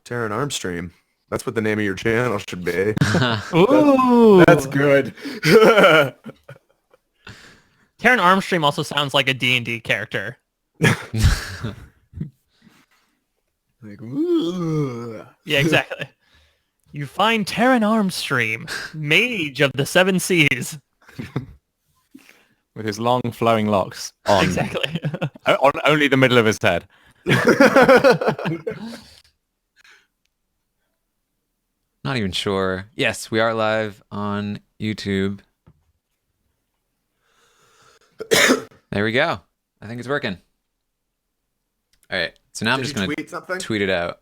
Terran Armstream. That's what the name of your channel should be. Ooh, That's good. Terran Armstream also sounds like a D&D character. Like, ooh. Yeah, exactly. You find Terran Armstream, mage of the Seven Seas. With his long flowing locks on, Exactly. on only the middle of his head. Not even sure. Yes, we are live on YouTube. There we go. I think it's working. All right. So now I'm just going tweet something? to tweet it out.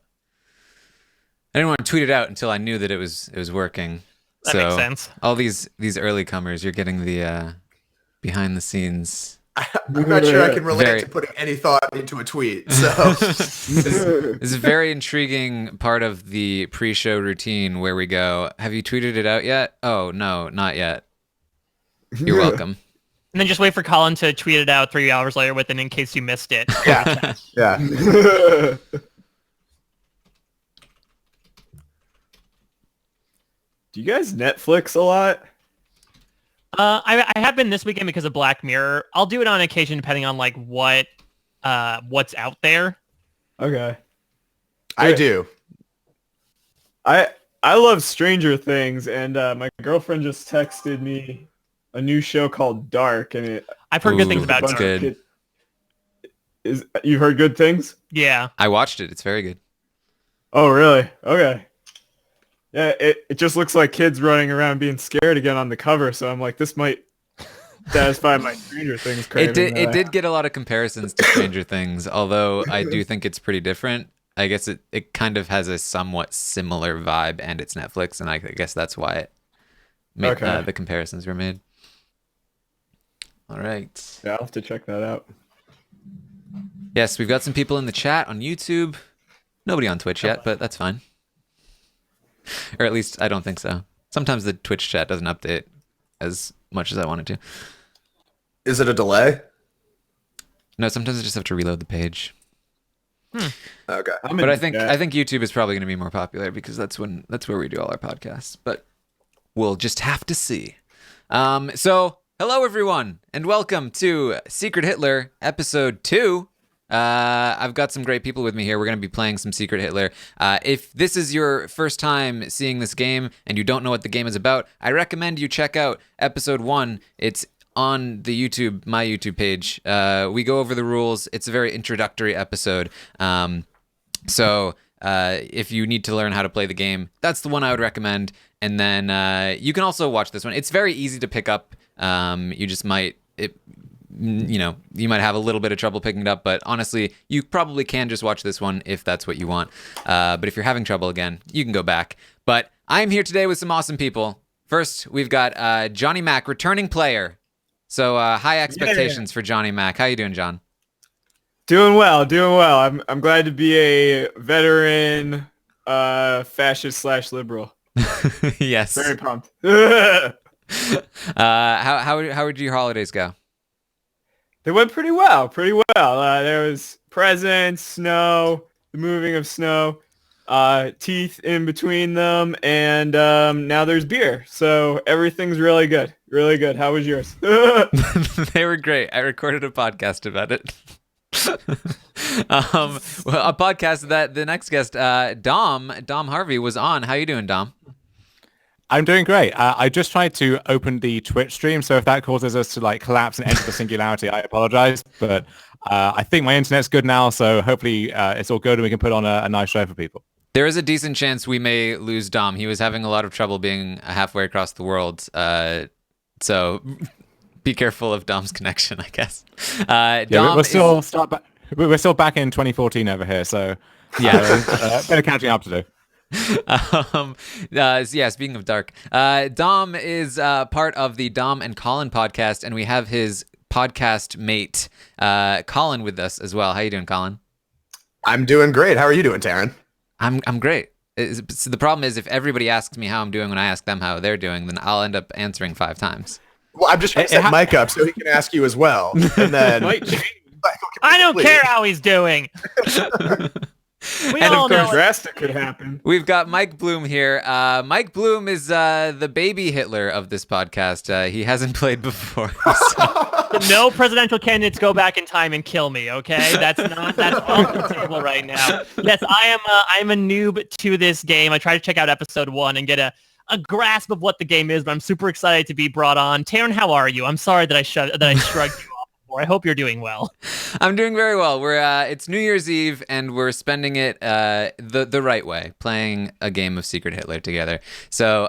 I didn't want to tweet it out until I knew that it was working. That makes sense. All these early comers, you're getting the behind the scenes. I'm not sure I can relate Very- to putting any thought into a tweet. So This is a very intriguing part of the pre-show routine where we go, have you tweeted it out yet? Oh, no, not yet. You're welcome. And then just wait for Colin to tweet it out 3 hours later with an in case you missed it. yeah. Yeah. Do you guys Netflix a lot? I have been this weekend because of Black Mirror. I'll do it on occasion depending on like what's out there. Okay. I do. I love Stranger Things, and my girlfriend just texted me a new show called Dark, and I've heard good things Ooh, about that's it. good. You've heard good things? Yeah. I watched it. It's very good. Oh, really? Okay. Yeah, it just looks like kids running around being scared again on the cover, so I'm like, this might satisfy my Stranger Things craving. It did get a lot of comparisons to Stranger Things, although I do think it's pretty different. I guess it kind of has a somewhat similar vibe, and it's Netflix, and I guess that's why the comparisons were made. All right. Yeah, I'll have to check that out. Yes, we've got some people in the chat on YouTube. Nobody on Twitch yet, but that's fine. Or at least I don't think so. Sometimes the Twitch chat doesn't update as much as I want it to. Is it a delay? No, sometimes I just have to reload the page. Okay. But I think YouTube is probably going to be more popular because that's where we do all our podcasts. But we'll just have to see. So hello everyone, and welcome to Secret Hitler episode 2. I've got some great people with me here. We're going to be playing some Secret Hitler. If this is your first time seeing this game and you don't know what the game is about, I recommend you check out episode 1. It's on the my YouTube page. We go over the rules. It's a very introductory episode. So if you need to learn how to play the game, that's the one I would recommend. And then you can also watch this one. It's very easy to pick up. You just might... you might have a little bit of trouble picking it up, but honestly, you probably can just watch this one if that's what you want. But if you're having trouble again, you can go back. But I'm here today with some awesome people. First, we've got Johnny Mac, returning player. So high expectations for Johnny Mac. How you doing, John? Doing well. I'm glad to be a veteran fascist/liberal. Yes. Very pumped. How did your holidays go? They went pretty well. There was presents, snow, the moving of snow, teeth in between them, and now there's beer. So everything's really good. Really good. How was yours? They were great. I recorded a podcast about it. Well, a podcast that the next guest, Dom Harvey, was on. How you doing, Dom? I'm doing great. I just tried to open the Twitch stream, so if that causes us to collapse and enter the singularity, I apologize. But I think my internet's good now, so hopefully it's all good and we can put on a nice show for people. There is a decent chance we may lose Dom. He was having a lot of trouble being halfway across the world, so be careful of Dom's connection, I guess. Dom we're still back in 2014 over here, so yeah, bit of catching up to do. Speaking of dark, Dom is part of the Dom and Colin podcast, and we have his podcast mate, Colin, with us as well. How you doing, Colin? I'm doing great. How are you doing, Taryn? I'm great. So the problem is if everybody asks me how I'm doing when I ask them how they're doing, then I'll end up answering 5 times. Well, I'm just trying to set Mike up so he can ask you as well. And then I don't care how he's doing. We And of all course- know. Drastic could happen. We've got Mike Bloom here. Mike Bloom is the baby Hitler of this podcast. He hasn't played before. No presidential candidates go back in time and kill me. Okay, that's off the table right now. Yes, I'm a noob to this game. I tried to check out episode 1 and get a grasp of what the game is, but I'm super excited to be brought on. Taryn, how are you? I'm sorry that I shrugged you off before. I hope you're doing well. I'm doing very well. It's New Year's Eve and we're spending it the right way, playing a game of Secret Hitler together. So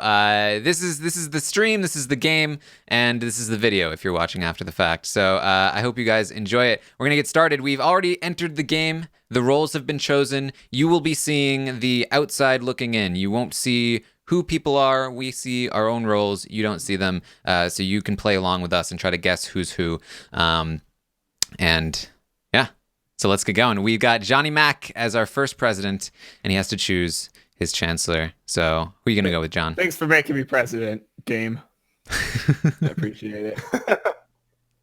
this is the stream, this is the game, and this is the video if you're watching after the fact. So I hope you guys enjoy it. We're gonna get started. We've already entered the game. The roles have been chosen. You will be seeing the outside looking in. You won't see who people are. We see our own roles. You don't see them. So you can play along with us and try to guess who's who. And yeah, so let's get going. We've got Johnny Mac as our first president, and he has to choose his chancellor. So who are you going to go with, John? Thanks for making me president, game. I appreciate it.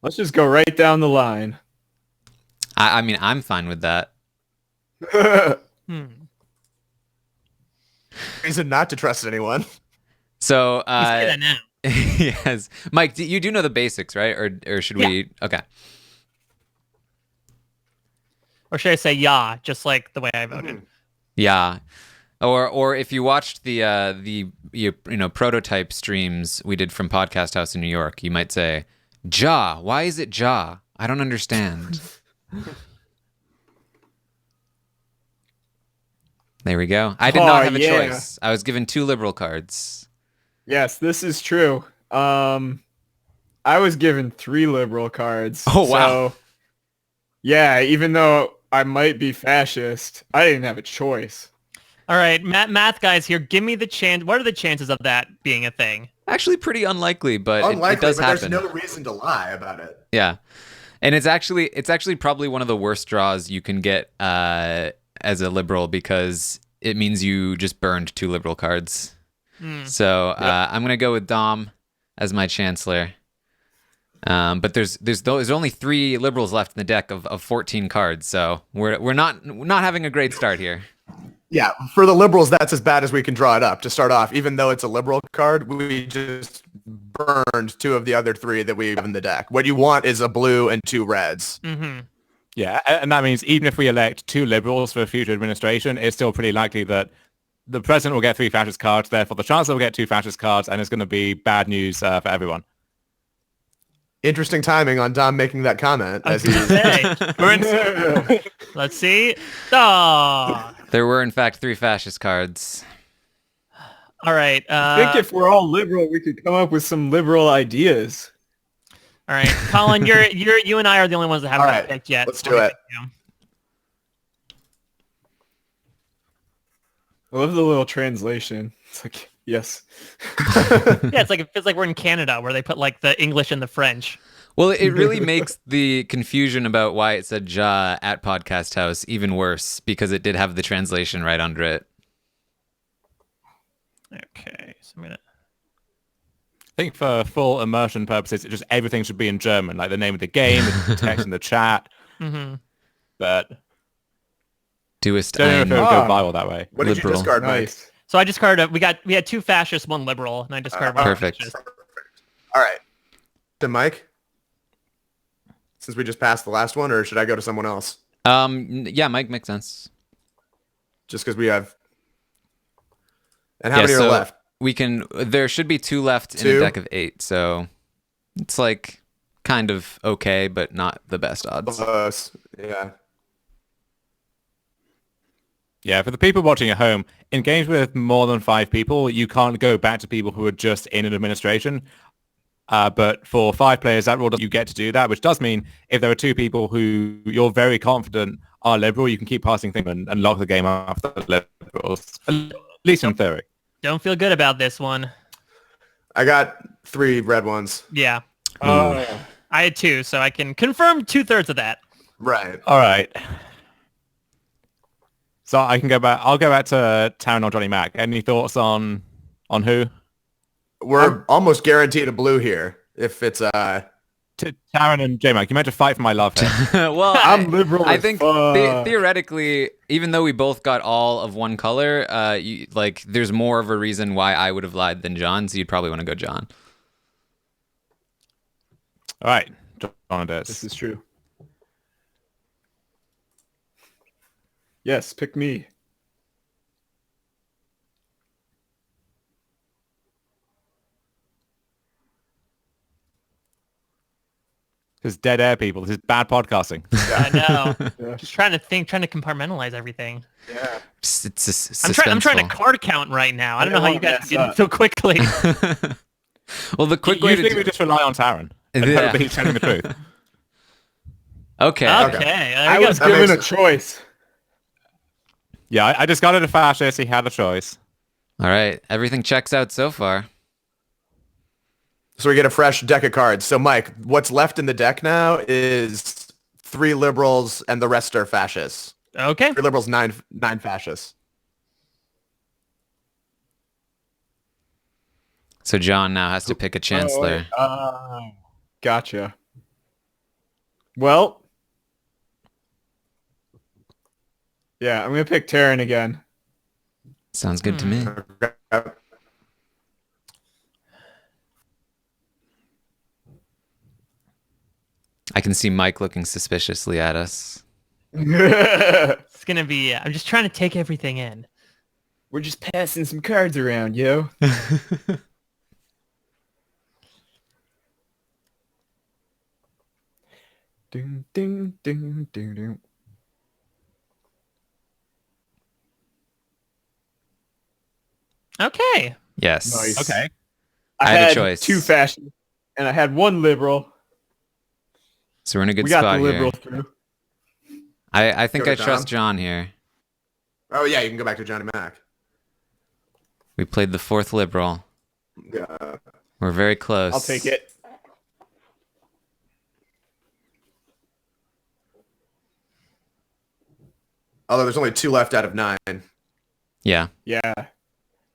Let's just go right down the line. I mean, I'm fine with that. Reason not to trust anyone. So, You say that now. yes. Mike, you do know the basics, right? Or should we? Okay. Or should I say yeah, just like the way I voted? Yeah. Or if you watched the prototype streams we did from Podcast House in New York, you might say, Ja, why is it Ja? I don't understand. There we go. I did not have a choice. I was given 2 liberal cards. Yes, this is true. I was given 3 liberal cards. Oh, wow. So, yeah, even though I might be fascist, I didn't have a choice. All right, math guys here, give me the chance. What are the chances of that being a thing? Actually pretty unlikely, but Unlikely, it does but happen. there's no reason to lie about it. Yeah. And it's actually probably one of the worst draws you can get as a liberal because it means you just burned 2 liberal cards. So I'm gonna go with Dom as my chancellor. But there's only 3 liberals left in the deck of 14 cards, so we're not having a great start here. Yeah, for the liberals, that's as bad as we can draw it up to start off. Even though it's a liberal card, we just burned 2 of the other 3 that we have in the deck. What you want is a blue and 2 reds. Mm-hmm. Yeah, and that means even if we elect 2 liberals for future administration, it's still pretty likely that the president will get 3 fascist cards, therefore the chancellor will get 2 fascist cards, and it's going to be bad news for everyone. Interesting timing on Dom making that comment. As he's Hey, let's see. Oh. There were in fact 3 fascist cards. All right. I think if we're all liberal, we could come up with some liberal ideas. All right, Colin, you and I are the only ones that haven't All right, picked yet. let's do it. I love the little translation. It's like, yes. Yeah, it's like it feels like we're in Canada where they put like the English and the French. Well, it really makes the confusion about why it said Ja at Podcast House even worse because it did have the translation right under it. Okay, so I'm gonna. I think for full immersion purposes, everything should be in German, like the name of the game, the text in the chat. Mm-hmm. But Doest don't know if ein it would go Ah. viral that way. what did Liberal. you discard, Mike? Nice. So I discarded. We had 2 fascists, 1 liberal, and I discarded one Perfect. fascist. All right. To Mike? Since we just passed the last one, or should I go to someone else? Yeah, Mike makes sense. Just because we have... And how Yeah, many so are left? there should be 2 left in 2? a deck of 8, so it's like kind of okay, but not the best odds. Close. Yeah. Yeah, for the people watching at home, in games with more than 5 people, you can't go back to people who are just in an administration. But for 5 players, that rule does you get to do that, which does mean if there are 2 people who you're very confident are liberal, you can keep passing things and lock the game after the liberals, at least in theory. Don't feel good about this one. I got 3 red ones. Yeah, Oh. I had 2, so I can confirm 2/3 of that. Right. All right. So I can go back. I'll go back to Taryn or Johnny Mac. Any thoughts on who? We're almost guaranteed a blue here if it's 2 Taryn and J-Mac, you meant to fight for my love here. Well, I'm liberal I as think fuck. theoretically, even though we both got all of one color, there's more of a reason why I would have lied than John. So you'd probably want to go John. All right, John This does. is true. Yes, pick me. This is dead air, people. This is bad podcasting. I know. Yeah. Just trying to compartmentalize everything. Yeah. It's I'm trying to suspenseful. card count right now. I don't know how you guys mess did up. it so quickly. Well, the quick way to Usually we just rely on Taryn and Yeah. hope that he's telling the truth. okay. Okay. I There we was go. That given a makes- choice. Yeah, I discarded a fascist. He had a choice. All right. Everything checks out so far. So we get a fresh deck of cards. So Mike, what's left in the deck now is 3 liberals and the rest are fascists. Okay. 3 liberals, 9 fascists. So John now has to pick a chancellor. Gotcha. Well. Yeah, I'm going to pick Terran again. Sounds good to me. Okay. I can see Mike looking suspiciously at us. We're It's gonna be. I'm just trying to take everything in. just passing some cards around, yo. Ding, ding, ding, ding, ding. Okay. Yes. Nice. Okay. I had a had choice. 2 fascists, and I had 1 liberal. So we're in a good We got spot the here. liberal through. I think Go I to trust John. John here. Oh yeah, you can go back to Johnny Mac. We played the 4th liberal. Yeah. We're very close. I'll take it. Although there's only 2 left out of 9. Yeah. Yeah.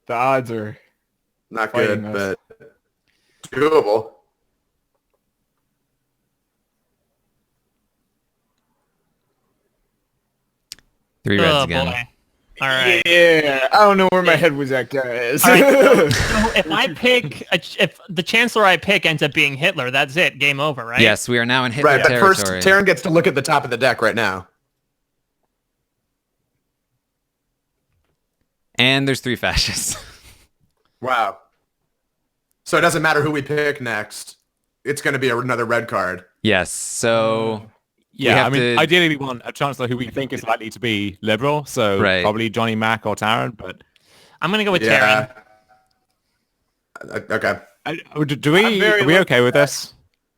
The odds are... Not good, Fighting us. but doable. Three reds Oh again. boy. All right. Yeah. I don't know where my head was at, guys. All right, so if I pick, if the chancellor I pick ends up being Hitler, that's it. Game over, right? Yes, we are now in Hitler Right, but territory. first Taryn gets to look at the top of the deck right now. And there's 3 fascists. Wow. So it doesn't matter who we pick next. It's going to be another red card. Yes. So Yeah, have I mean, to- ideally we want a chancellor who we think is likely to be liberal, so Right. probably Johnny Mac or Taryn. But I'm gonna go with Yeah. Taryn. Okay. do we I'm very are we lucky okay with this,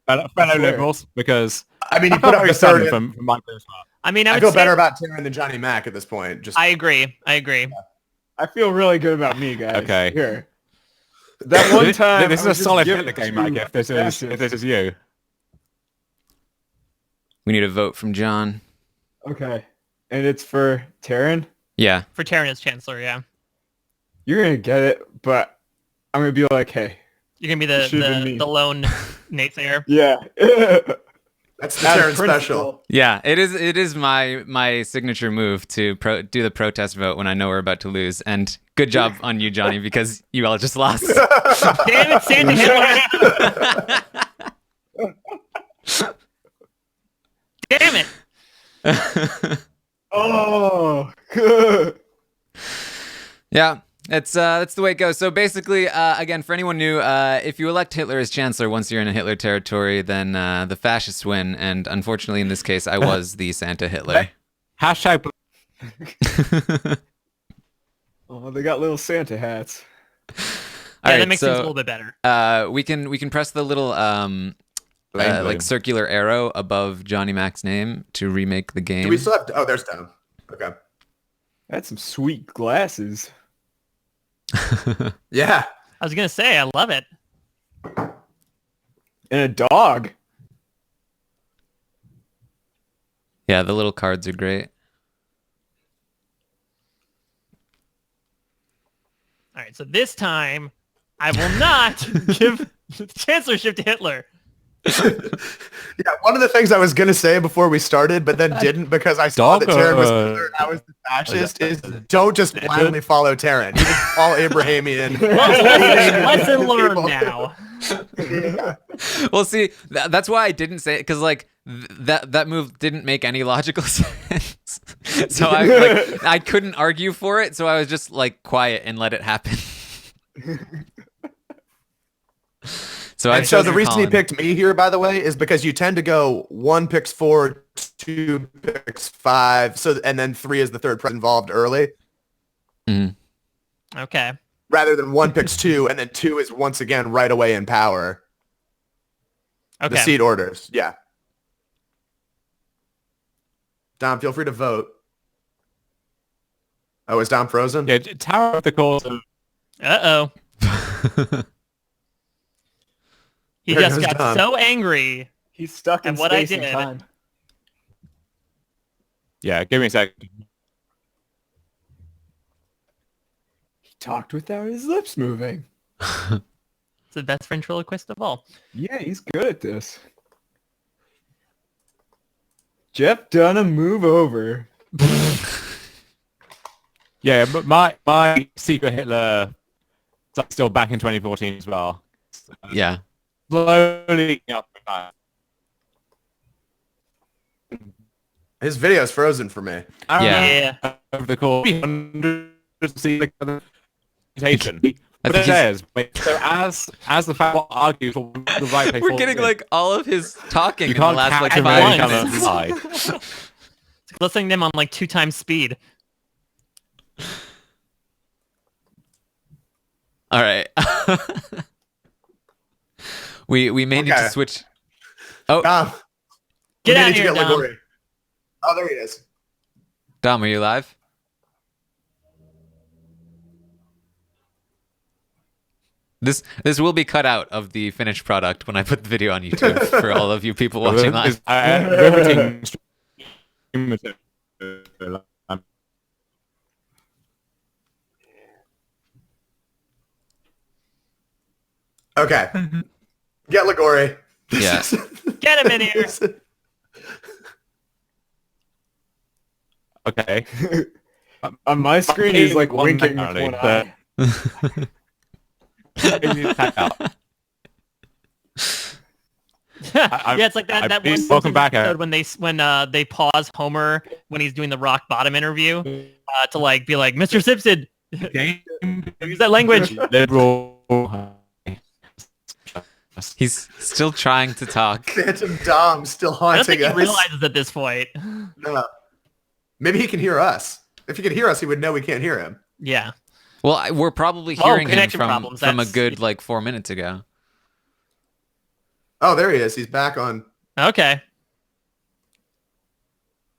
fellow swear. liberals? Because I mean, you I put felt up very the third. sudden from my first part. I mean, I I would feel say, better about Taryn than Johnny Mac at this point. Just I agree. I agree. I feel really good about me, guys. Okay. Here. That one time... This is I a was just solid given Hitler game, 2 Mike. If this fascists. is you. we need a vote from John. Okay. And it's for Terran? Yeah. For Taryn as chancellor, yeah. You're going to get it, but I'm going to be like, hey. You're gonna be It should've been me. the lone naysayer. Yeah. that's the Out of Taryn special. principle. Yeah, it is my signature move to do the protest vote when I know we're about to lose. And good job on you, Johnny, because you all just lost. Damn it, Santa Hitler! Damn it! Oh. Yeah, that's the way it goes. So basically, again, for anyone new, if you elect Hitler as chancellor once you're in a Hitler territory, then the fascists win. And unfortunately, in this case, I was the Santa Hitler. Hashtag. Oh, they got little Santa hats. All Yeah, right, that makes things a so little bit better. we can press the little Blame like blue. circular arrow above Johnny Mac's name to remake the game. Do we still have? Oh, there's Tom. Okay. That's some sweet glasses. Yeah. I was gonna say, I love it. And a dog. Yeah, the little cards are great. All right, so this time I will not give the chancellorship to Hitler. Yeah, one of the things I was gonna say before we started, but then didn't because I saw that Taryn was Hitler and I was the fascist, is don't just blindly follow Taryn. He was all Abrahamian. Lesson learned now. Well, see, that's why I didn't say it, because like that move didn't make any logical sense. So I couldn't argue for it, so I was just like quiet and let it happen. So the reason he picked me here, by the way, is because you tend to go 1 picks 4, 2 picks 5, and then 3 is the third person involved early, Okay. rather than 1 picks 2 and then 2 is once again right away in power. Okay. The seat orders, yeah. Dom, feel free to vote. Oh, is Dom frozen? Yeah, Tower of the Course of Uh-oh. He There just goes got Dom. so angry. He's stuck in And what I space and did- time. Yeah, give me a sec. He talked without his lips moving. It's the best ventriloquist of all. Yeah, he's good at this. Jeff Dunham, move over. Yeah, but my secret Hitler is still back in 2014 as well. Yeah. Slowly up. His video's frozen for me. Yeah. Yeah. Over the course, hundreds of seats But think it says, so as the fact argues for the right place, We're getting like all of his talking you in the can't last like catch him 5 once. minutes. lie. It's listening to them on like 2 times speed. All right. we may need to Okay. switch. Dom, Get we out need of to here, get Dom. Ligori. Oh, there he is. Dom, are you live? This will be cut out of the finished product when I put the video on YouTube for all of you people watching live. Riveting stream material. Okay. Get Ligori. Yeah. Get him in here. Okay. On my screen, he's like One winking with apparently, one but- eye. Yeah, it's like that one welcome Simpsons back, episode when they pause Homer when he's doing the rock bottom interview to like be like, Mr. Simpson, use that language. Liberal. He's still trying to talk. Phantom Dom still I don't think haunting he us. realizes at this point. No. Maybe he can hear us. If he could hear us, he would know we can't hear him. Yeah. Well, we're probably Oh, hearing him connection from problems, a that's- good like 4 minutes ago. Oh, there he is. He's back on. Okay.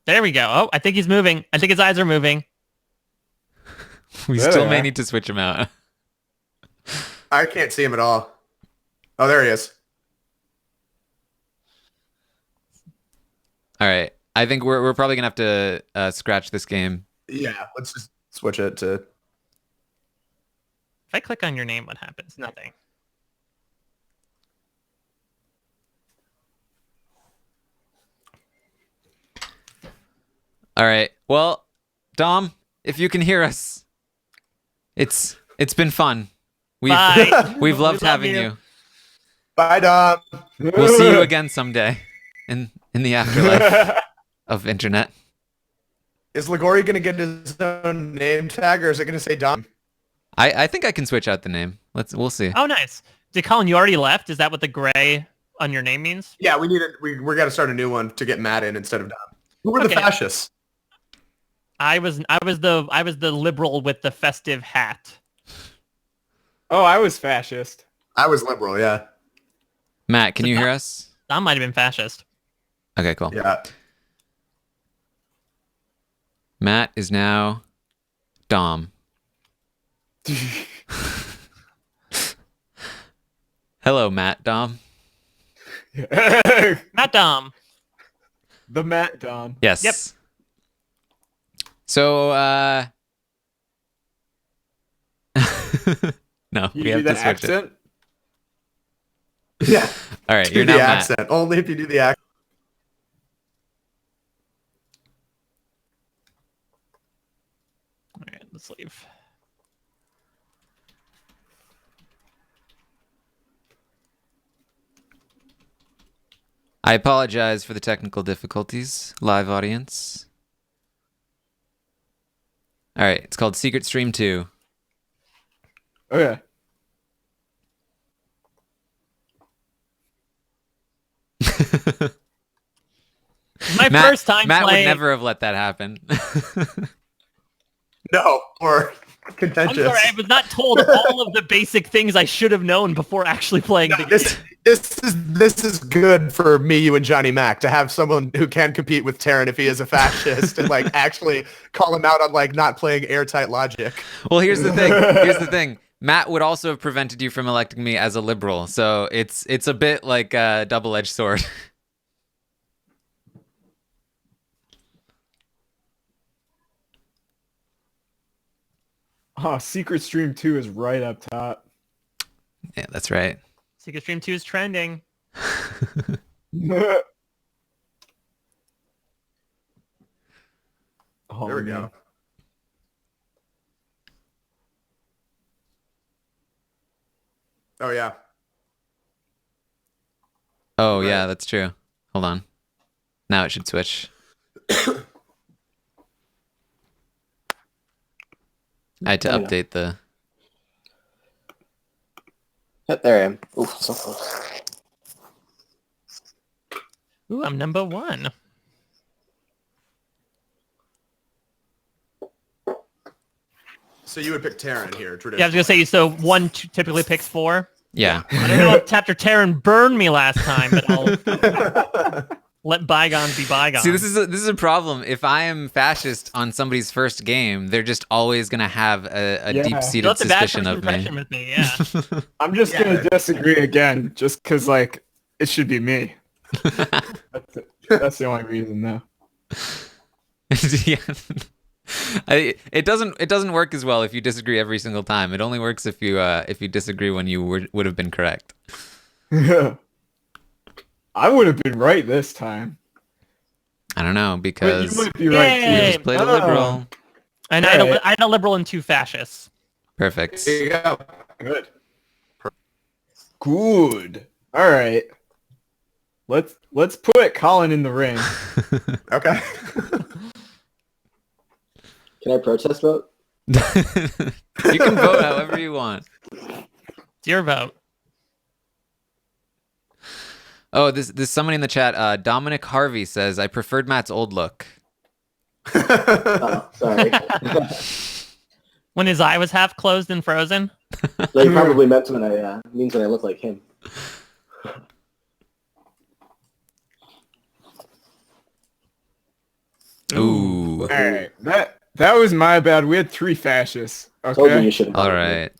There we go. Oh, I think he's moving. I think his eyes are moving. We There still they may are. need to switch him out. I can't see him at all. Oh, there he is. All right. I think we're probably gonna have to scratch this game. Yeah, let's just switch it to... If I click on your name, what happens? Nothing. All right. Well, Dom, if you can hear us, it's been fun. Bye. We've loved We love having you. you. Bye, Dom. We'll see you again someday in the afterlife of internet. Is Ligori going to get his own name tag, or is it going to say Dom? I think I can switch out the name. We'll see. Oh, nice. Did Colin, you already left? Is that what the gray on your name means? Yeah, we're got to start a new one to get Matt in instead of Dom. Who were the Okay. fascists? I was the liberal with the festive hat. Oh, I was fascist. I was liberal, yeah. Matt, can you hear us? That might have been fascist. Okay, cool. Yeah. Matt is now Dom. Hello, Matt Dom. Not Dom. The Matt Don. Yes. Yep. So, no, You we do have to that switch it. accent? Yeah. All right, Do you're the now Matt. accent. Only if you do the accent. All right, let's leave. I apologize for the technical difficulties, live audience. All right, it's called Secret Stream 2. Okay. My first time Matt playing. would never have let that happen. No, or I'm contentious. sorry, I was not told all of the basic things I should have known before actually playing the game. This is good for me, you, and Johnny Mac to have someone who can compete with Terran if he is a fascist and like actually call him out on like not playing airtight logic. Well, here's the thing. Matt would also have prevented you from electing me as a liberal, so it's a bit like a double-edged sword. Oh, Secret Stream 2 is right up top. Yeah, that's right. Secret Stream 2 is trending. Oh, There we man. go. Oh yeah. Oh, Right. yeah, that's true. Hold on. Now it should switch. I had to There we go. update the... Yep, there I am. Oof, so close. Ooh, I'm number 1. So you would pick Terran here, Yeah, I was traditionally. gonna say. So 1 typically picks 4. Yeah. I don't know if Chapter Terran burned me last time, but I'll let bygones be bygones. See, this is a problem. If I am fascist on somebody's first game, they're just always going to have a Yeah. deep-seated That's a bad suspicion first of me. impression with me. Yeah. I'm just gonna disagree again, just because like it should be me. That's the only reason, though. Yeah. It doesn't work as well if you disagree every single time. It only works if you disagree when you would have been correct. I would have been right this time. I don't know But because you might be right Yay. we too. just played a Oh. liberal. And I had, Alright. I had a liberal and 2 fascists. Perfect. There you go. Good. Good. All right. Let's put Colin in the ring. Okay. Can I protest vote? You can vote however you want. It's your vote. Oh, there's somebody in the chat. Dominic Harvey says I preferred Matt's old look. Oh, sorry. When his eye was half closed and frozen. No, you probably meant when I means when I look like him. Ooh. All right. That was my bad. We had 3 fascists. Told you you Okay. should have. All right.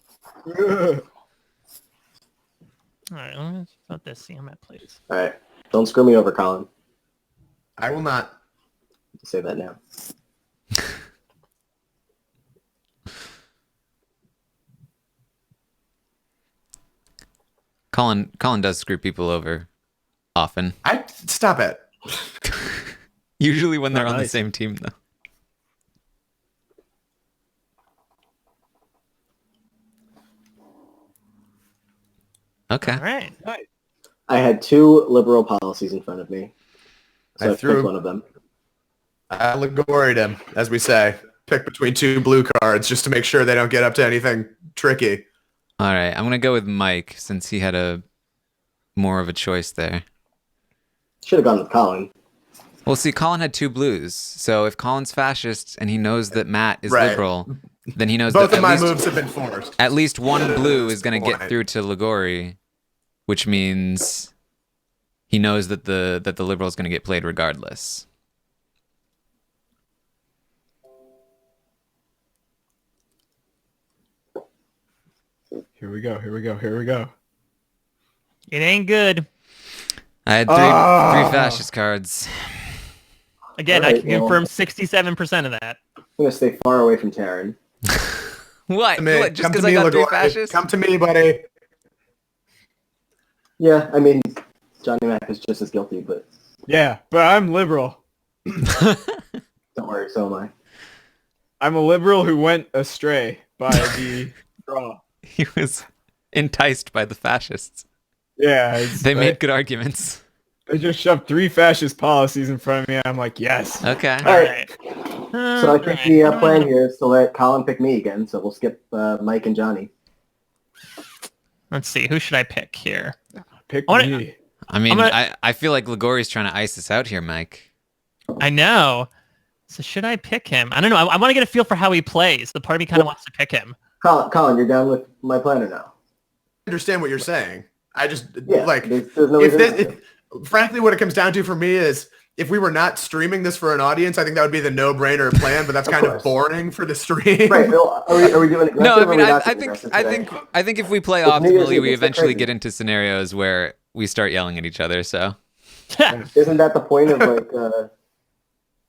All right, let's vote this. See how Matt plays. All right. Don't screw me over, Colin. I will not. Say that now. Colin does screw people over often. I stop it. Usually when they're Not on the nice. same team though. Okay. All right. I had 2 liberal policies in front of me. So I I threw- picked one of them. I allegoried him, as we say. Pick between 2 blue cards just to make sure they don't get up to anything tricky. All right. I'm gonna go with Mike since he had a more of a choice there. Should have gone with Colin. Well, see, Colin had 2 blues. So if Colin's fascist and he knows that Matt is Right. liberal, then he knows Both that of at my least, moves have been forced. at least one blue is going to get Point. through to Ligori, which means he knows that the liberal is going to get played regardless. Here we go. Here we go. Here we go. It ain't good. I had 3 fascist cards. Again, I Alright, can well- confirm 67% of that. I'm gonna stay far away from Terran. What? Come to me, What? Just come to because I me, got 3 Ligori. fascists? Come to me, buddy. Yeah, I mean, Johnny Mac is just as guilty, but Yeah, but I'm liberal. don't worry, so am I. I'm a liberal who went astray by the draw. He was enticed by the fascists. Yeah, They made good arguments. they just shoved 3 fascist policies in front of me. I'm like, yes. Okay. All right. Alright. So I think the plan here is to let Colin pick me again, so we'll skip Mike and Johnny. Let's see. Who should I pick here? Pick I wanna- me. I mean, I'm gonna- I feel like Ligori's trying to ice us out here, Mike. I know. So should I pick him? I don't know. I want to get a feel for how he plays. The part of me kind of wants to pick him. Colin, you're down with my plan or no? I understand what you're saying. I just Yeah, like there's no if reason this. not to. Frankly, what it comes down to for me is if we were not streaming this for an audience, I think that would be the no-brainer plan. But that's Of kind of course. boring for the stream. Right, Bill, are we doing aggressive? No, I or are mean, we I not doing think, aggressive I today? think, I think if we play It's New Year's optimally, Eve, we it's so eventually crazy. get into scenarios where we start yelling at each other. So Isn't that the point of like?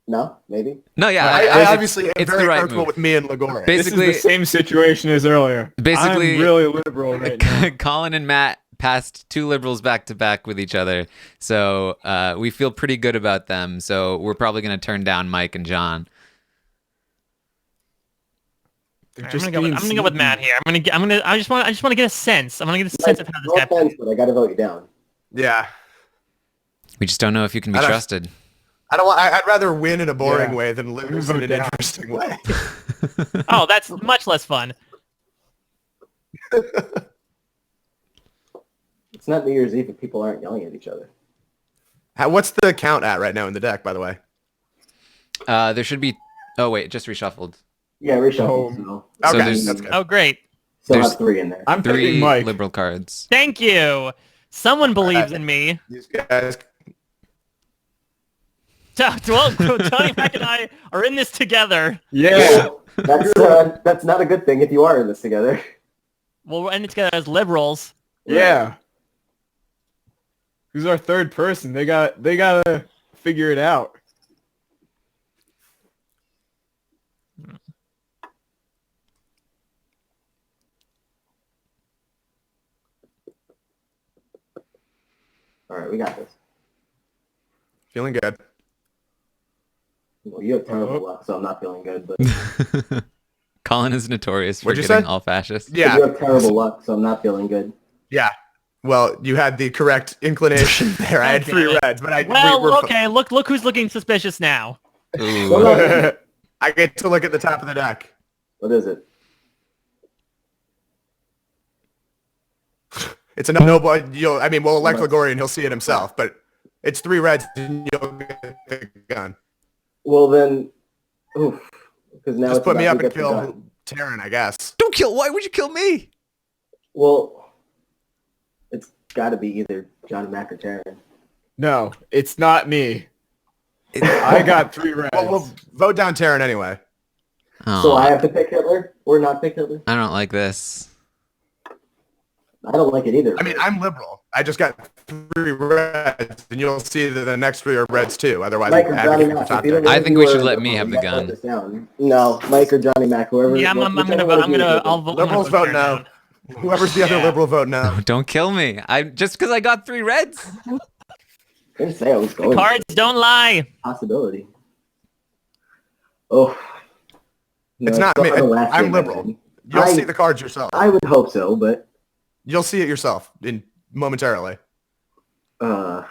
No, maybe. no, yeah, I obviously am it's very the right comfortable move. with me and Ligori. Basically- This is the same situation as earlier. Basically- I'm really liberal right now. Colin and Matt passed 2 liberals back to back with each other, so we feel pretty good about them. So we're probably going to turn down Mike and John. They're I'm just gonna go. With, being I'm gonna go with Matt sneaky. here. I just want to get a sense. I'm gonna get a sense of how this No guy plays. offense, but I got to vote you down. Yeah, We just don't know if you can be I don't- trusted. I don't want. I'd rather win in a boring Yeah. way than lose in Vote an down. interesting way. Oh, that's much less fun. It's not New Year's Eve if people aren't yelling at each other. What's the count at right now in the deck, by the way? There should be. Oh wait, just reshuffled. Yeah, reshuffle. Oh. So So Okay, there's- that's good. Oh, great. still There's- have 3 in there. I'm 3 picking Mike. liberal cards. Thank you. Someone believes in me. These guys. Well, Johnny Mac and I are in this together. Yeah. That's not a good thing if you are in this together. Well, we're in it together as liberals. Yeah. Who's our third person? They gotta figure it out. All right, we got this. Feeling good. Well, you have terrible Uh-oh. luck, so I'm not feeling good. But Colin is notorious for What'd you getting say? all fascist. you Yeah, have terrible luck, so I'm not feeling good. yeah. Well, you had the correct inclination there. I had Okay. 3 reds, but Well, we were okay. Look who's looking suspicious now. Ooh. Well, no, I get to look at the top of the deck. what is it? It's a no. We'll elect Ligori and he'll see it himself. But it's 3 reds and you'll get the gun. Well then, oof. Because now Just it's put me about up who and gets the kill gun. Taryn, I guess. Don't kill. Why would you kill me? Well, it's got to be either John Mac or Taryn. No, it's not me. I got 3 reds. Well, we'll vote down Taryn anyway. Oh, So I have to pick Hitler or not pick Hitler? I don't like this. I don't like it either. I mean, I'm liberal. I just got 3 reds, and you'll see that the next 3 are reds too. Otherwise, Mike I'm or Johnny advocating for Mac. top if either deck. one I of think you we are should let me liberal, have you the gotta gun. vote this down. No, Mike or Johnny Mac, whoever. Yeah, I'm whichever gonna one vote. of you is I'll it. vote. Liberals I'm gonna vote Taryn no. down. Whoever's the other Yeah. liberal vote no. Don't kill me. I just because I got 3 reds. I didn't say I was going. Cards don't lie. Possibility. Oh. No, It's not still me. on the last I'm game, liberal. man. You'll I- see the cards yourself. I would hope so, but You'll see it yourself momentarily. all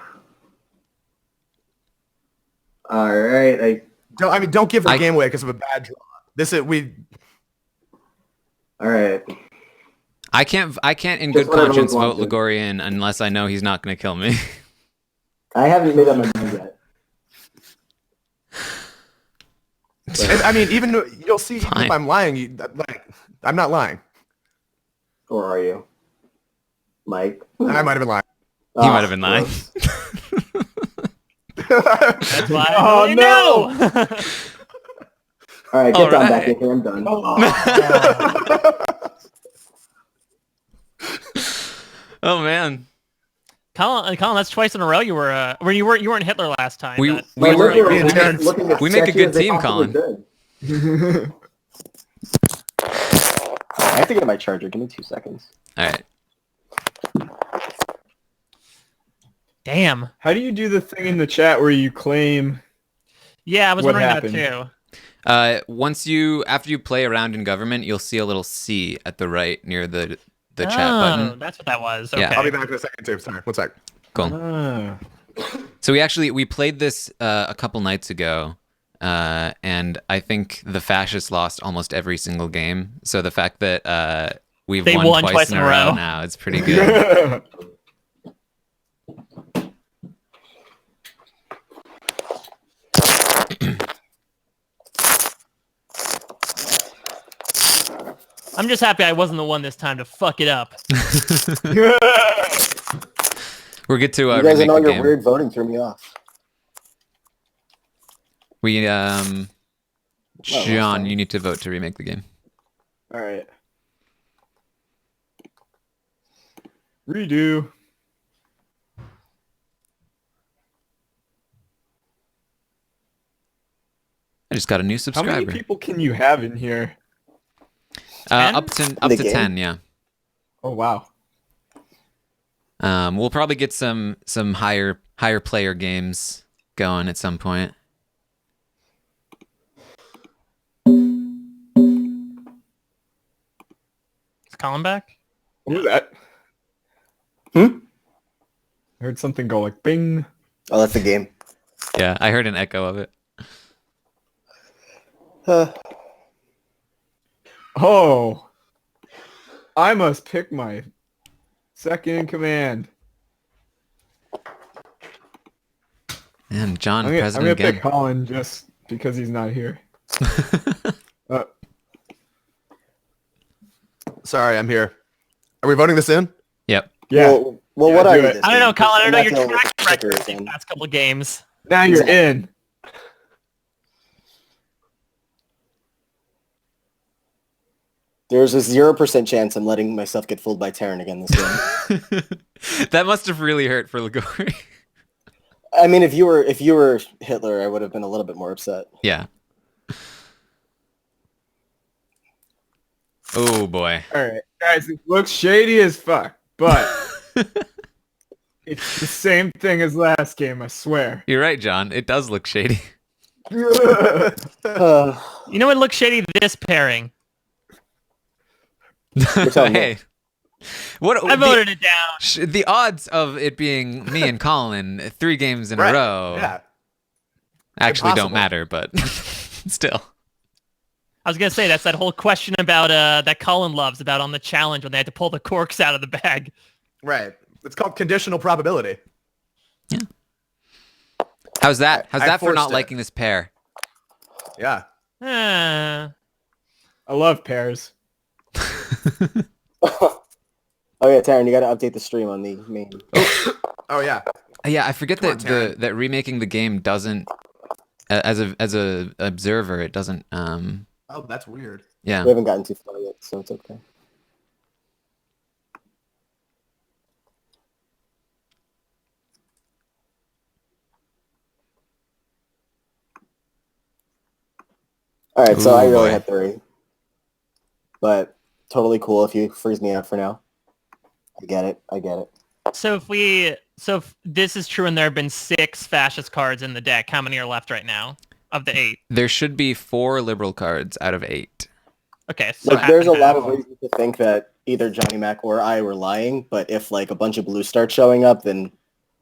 right. Don't give the I- game away because of a bad draw. All right. I can't in Just good whatever conscience we vote want to. Ligorian unless I know he's not going to kill me. I haven't made up my mind yet. And, even though you'll see even Fine. if I'm lying. I'm not lying. Or are you? Mike? I might have been lying. He might have been lying. That's why. Oh, I no! know. All right, get All Don right. back in here. I'm done. Oh man, Colin, that's twice in a row you were. You weren't Hitler last time. we but- we Well, were. we're being Terrence. looking as We make a sketchy good as they team, possibly Colin. could. I have to get my charger. Give me 2 seconds. All right. Damn. How do you do the thing in the chat where you claim? Yeah, I was What wondering happened? that too. After you play around in government, you'll see a little C at the right near the chat Oh, button. that's what that was. Yeah. Okay. I'll be back in a second too. Sorry, one sec. Cool. Ah. So we played this a couple nights ago, and I think the fascists lost almost every single game. So the fact that we've They won won twice in a row now, it's pretty good. I'm just happy I wasn't the one this time to fuck it up. We're good to You guys remake and all the your game. weird voting threw me off. John, you need to vote to remake the game. All right. Redo. I just got a new How subscriber. many people can you have in here? 10? Up The to game? 10, yeah. Oh wow. We'll probably get some higher player games going at some point. Is Colin back? What was that? Hmm? I heard something go like bing. Oh, that's a game. Yeah, I heard an echo of it. Oh. I must pick my second in command. And John, I'm gonna president pick again. Colin just because he's not here. Sorry, I'm here. Are we voting this in? Yep. Yeah. Well, Yeah, what are do you? it. this I don't know, game? Colin. I don't I'm know not your dealing with track stickers record these and- past couple of games. Now you're in. There's a 0% chance I'm letting myself get fooled by Terran again this game. That must have really hurt for Ligori. I mean, if you were Hitler, I would have been a little bit more upset. Yeah. Oh boy. All right, guys, it looks shady as fuck, but it's the same thing as last game, I swear. You're right, John. It does look shady. Uh, You know what looks shady? This pairing. You're telling me. Hey. What I voted it down. the odds of it being me and Colin 3 games in Right. a row Yeah. actually don't Impossible. matter, but still. I was gonna say that's that whole question about that Colin loves about on the challenge when they had to pull the corks out of the bag. Right. It's called conditional probability. How's that? How's I that for not forced it. liking this pair? Yeah. Uh, I love pairs. oh yeah, Terran, you got to update the stream on the main. Oh yeah. Yeah, I forget Come on, that Taryn. that remaking the game doesn't as a observer it doesn't Oh, that's weird. yeah. We haven't gotten too far yet, so it's okay. All right, so Ooh, I really boy. had 3, but totally cool if you freeze me out for now. I get it. so if this is true and there have been 6 fascist cards in the deck, how many are left right now of the 8? There should be 4 liberal cards out of 8. Okay, so Like, there's a lot of half reasons to think that either Johnny Mac or I were lying, but if like a bunch of blue start showing up, then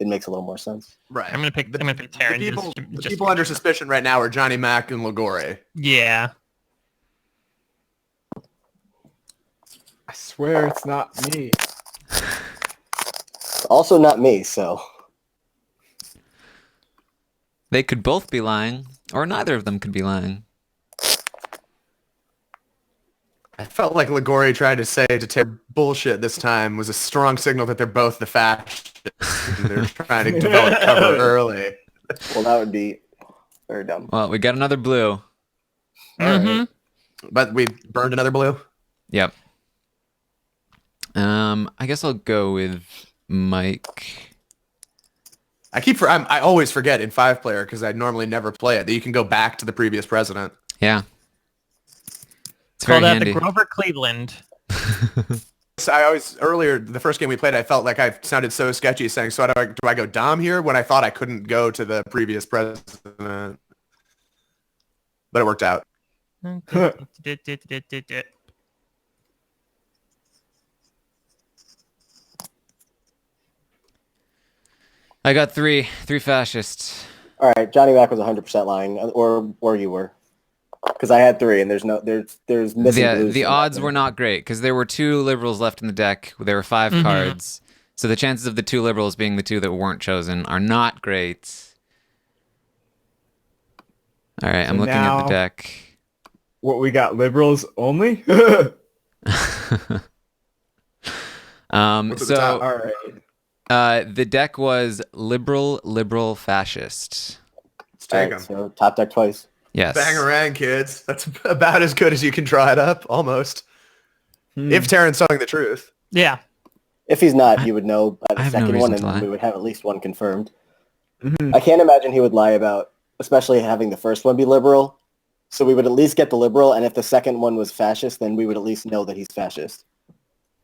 it makes a little more sense. Right. I'm gonna pick Terran. The people, just- the just- people under suspicion right now are Johnny Mac and Ligori. Yeah. I swear it's not me. It's also not me, so They could both be lying, or neither of them could be lying. I felt like Ligori tried to say to take bullshit this time was a strong signal that they're both the fascists. And they're trying to develop cover early. well, that would be very dumb. Well, we got another blue. hmm But we burned another blue. Yep. I guess I'll go with Mike. I always forget in 5-player because I normally never play it that you can go back to the previous president. Yeah. It's Call very that handy. the Grover Cleveland. earlier, the first game we played, I felt like I sounded so sketchy saying, so do I go Dom here, when I thought I couldn't go to the previous president. But it worked out. I got three fascists. All right, Johnny Mac was 100% lying, or you were, because I had 3, and there's missing blues. The odds were not great because there were 2 liberals left in the deck. There were 5 cards, so the chances of the 2 liberals being the 2 that weren't chosen are not great. All right, I'm looking at the deck. What we got? Liberals only. All right. The deck was liberal, fascist. Let's take All right, them. so top deck twice. Yes. Bangarang, kids. That's about as good as you can draw it up, almost. If Terran's telling the truth. Yeah. If he's not, you would know by I the have no second reason one, to and lie. then we would have at least one confirmed. I can't imagine he would lie about, especially having the first one be liberal. So we would at least get the liberal, and if the second one was fascist, then we would at least know that he's fascist.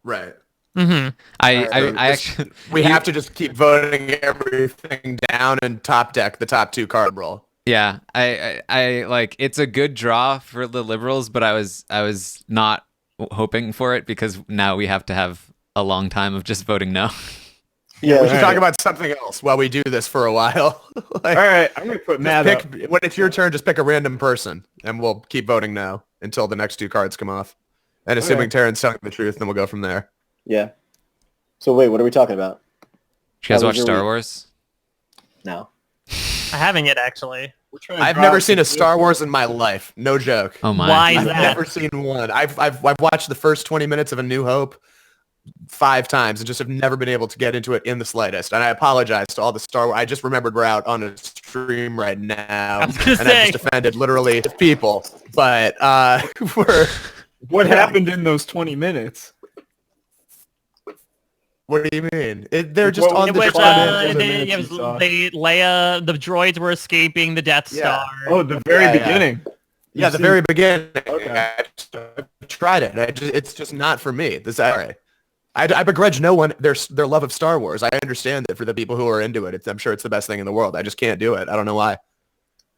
Right. I actually We have to just keep voting everything down and top deck the top 2 card roll. Yeah, I like it's a good draw for the liberals, but I was not hoping for it because now we have to have a long time of just voting no. Yeah, We should talk about something else while we do this for a while. Like, All right, I'm gonna put Matt up. when it's your turn, just pick a random person, and we'll keep voting no until the next 2 cards come off. And assuming Terran's telling the truth, then we'll go from there. Yeah. So wait, what are we talking about? You guys How watch was your Star week? Wars? No. I haven't yet, actually. I've never seen a Star Wars in my life. No joke. Oh my! Why is I've that? never seen one. I've watched the first 20 minutes of A New Hope 5 times and just have never been able to get into it in the slightest. And I apologize to all the Star Wars. I just remembered we're out on a stream right now, I was gonna and say. I've just offended literally people. But we're. What happened in those 20 minutes? What do you mean? They're just Well, on In the which planet. Leia, the droids were escaping the Death Yeah. Star. Oh, the very Yeah, yeah. beginning. Yeah, You the see- very beginning. Okay. I tried it. It's just not for me. I begrudge no one their love of Star Wars. I understand that for the people who are into it, I'm sure it's the best thing in the world. I just can't do it. I don't know why. I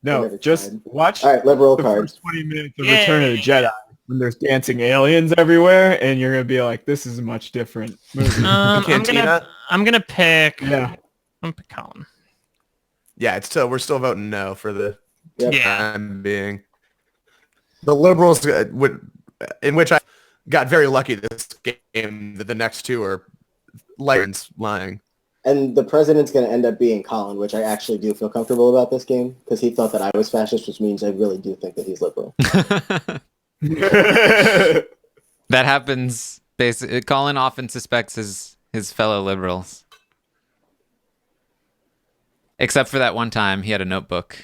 No, never just tried. watch All right, liberal the cards. first 20 minutes of Yay. Return of the Jedi when there's dancing aliens everywhere, and you're gonna be like, "This is a much different movie." Cantina? I'm gonna pick. Yeah. I'm gonna pick Colin. Yeah, we're still voting no for the Yep. Yeah. time being. The liberals in which I got very lucky this game that the next 2 are lions lying. And the president's going to end up being Colin, which I actually do feel comfortable about this game because he thought that I was fascist, which means I really do think that he's liberal. That happens. Basically, Colin often suspects his fellow liberals, except for that one time he had a notebook.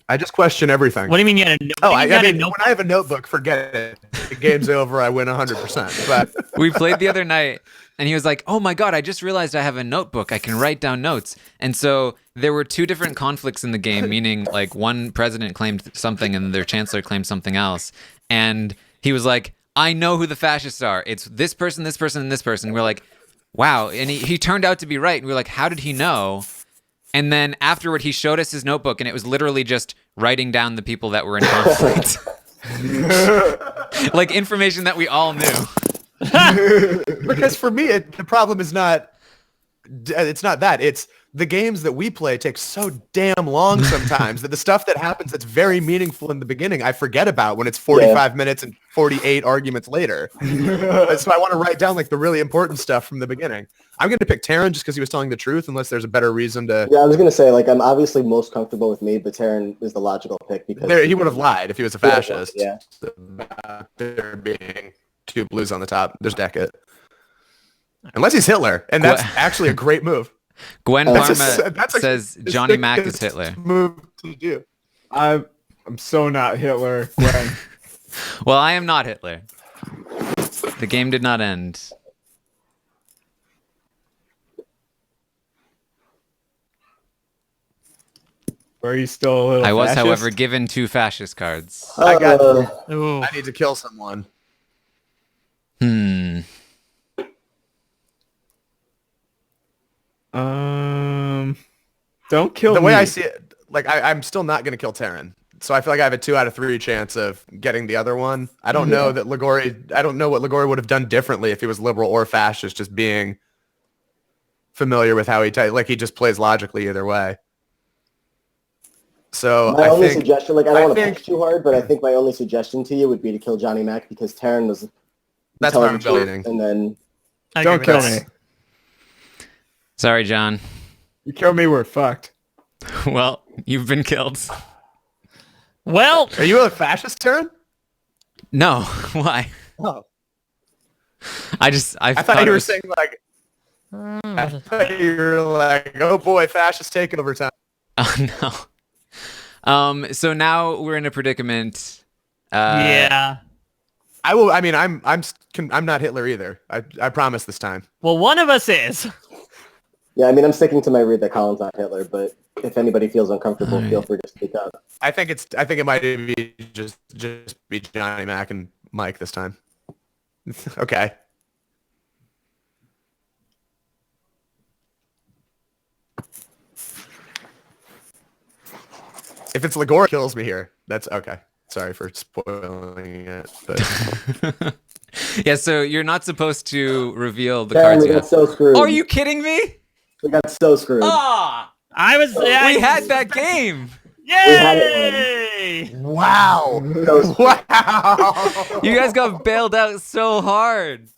I just question everything. What do you mean you had a? Oh, what do you I mean you had mean, a when I have a notebook, forget it. The game's over. I win 100%. But We played the other night, and he was like, "Oh my god, I just realized I have a notebook. I can write down notes." And so there were 2 different conflicts in the game, meaning like one president claimed something and their chancellor claimed something else. And he was like, "I know who the fascists are. It's this person, this person, and this person." We're like, "Wow!" And he turned out to be right. And we're like, "How did he know?" And then afterward, he showed us his notebook, and it was literally just writing down the people that were in conflict. Like information that we all knew. because for me, the problem is not. It's not that. It's the games that we play take so damn long sometimes that the stuff that happens that's very meaningful in the beginning, I forget about when it's 45 minutes and 48 arguments later. So I want to write down like the really important stuff from the beginning. I'm going to pick Terran just because he was telling the truth, unless there's a better reason to. Yeah, I was going to say, like, I'm obviously most comfortable with me, but Terran is the logical pick because... He would have lied if he was a fascist. Yeah. About there being 2 blues on the top. There's Deckett. Unless he's Hitler, and that's actually a great move. Gwen That's Parma says Johnny Mac is Hitler. Move to do. I'm so not Hitler. Gwen. Well, I am not Hitler. The game did not end. Or are you still a little I was, fascist? however, given 2 fascist cards. I got. Ooh. I need to kill someone. Don't kill The me. way I see it, like I'm still not going to kill Terran. So I feel like I have a 2 out of 3 chance of getting the other one. I don't know that Ligori. I don't know what Ligori would have done differently if he was liberal or fascist. Just being familiar with how he he just plays logically either way. So My I only think suggestion, like I don't I want to think- push too hard, but I think my only suggestion to you would be to kill Johnny Mac because Terran was that's telling what the I'm truth, believing. and then I Don't agree with kill that. me. Sorry, John. You kill me, we're fucked. Well, you've been killed. Well, Are you a fascist, Terran? No, why? Oh. I I thought thought you it were was- saying like. I thought you were like, oh boy, fascist takeover time. Oh no. So now we're in a predicament. yeah. I will. I mean, I'm not Hitler either. I promise this time. Well, one of us is. yeah, I mean I'm sticking to my read that Colin's not Hitler, but if anybody feels uncomfortable, feel free to speak up. I think it might be just be Johnny Mac and Mike this time. Okay. If it's Ligori kills me here, that's okay. Sorry for spoiling it, but Yeah, so you're not supposed to reveal the Terran, cards we you got have. so screwed. Are you kidding me? We got so screwed. Ah, I was. we had that game. had Yay! wow, So screwed. wow. You guys got bailed out so hard.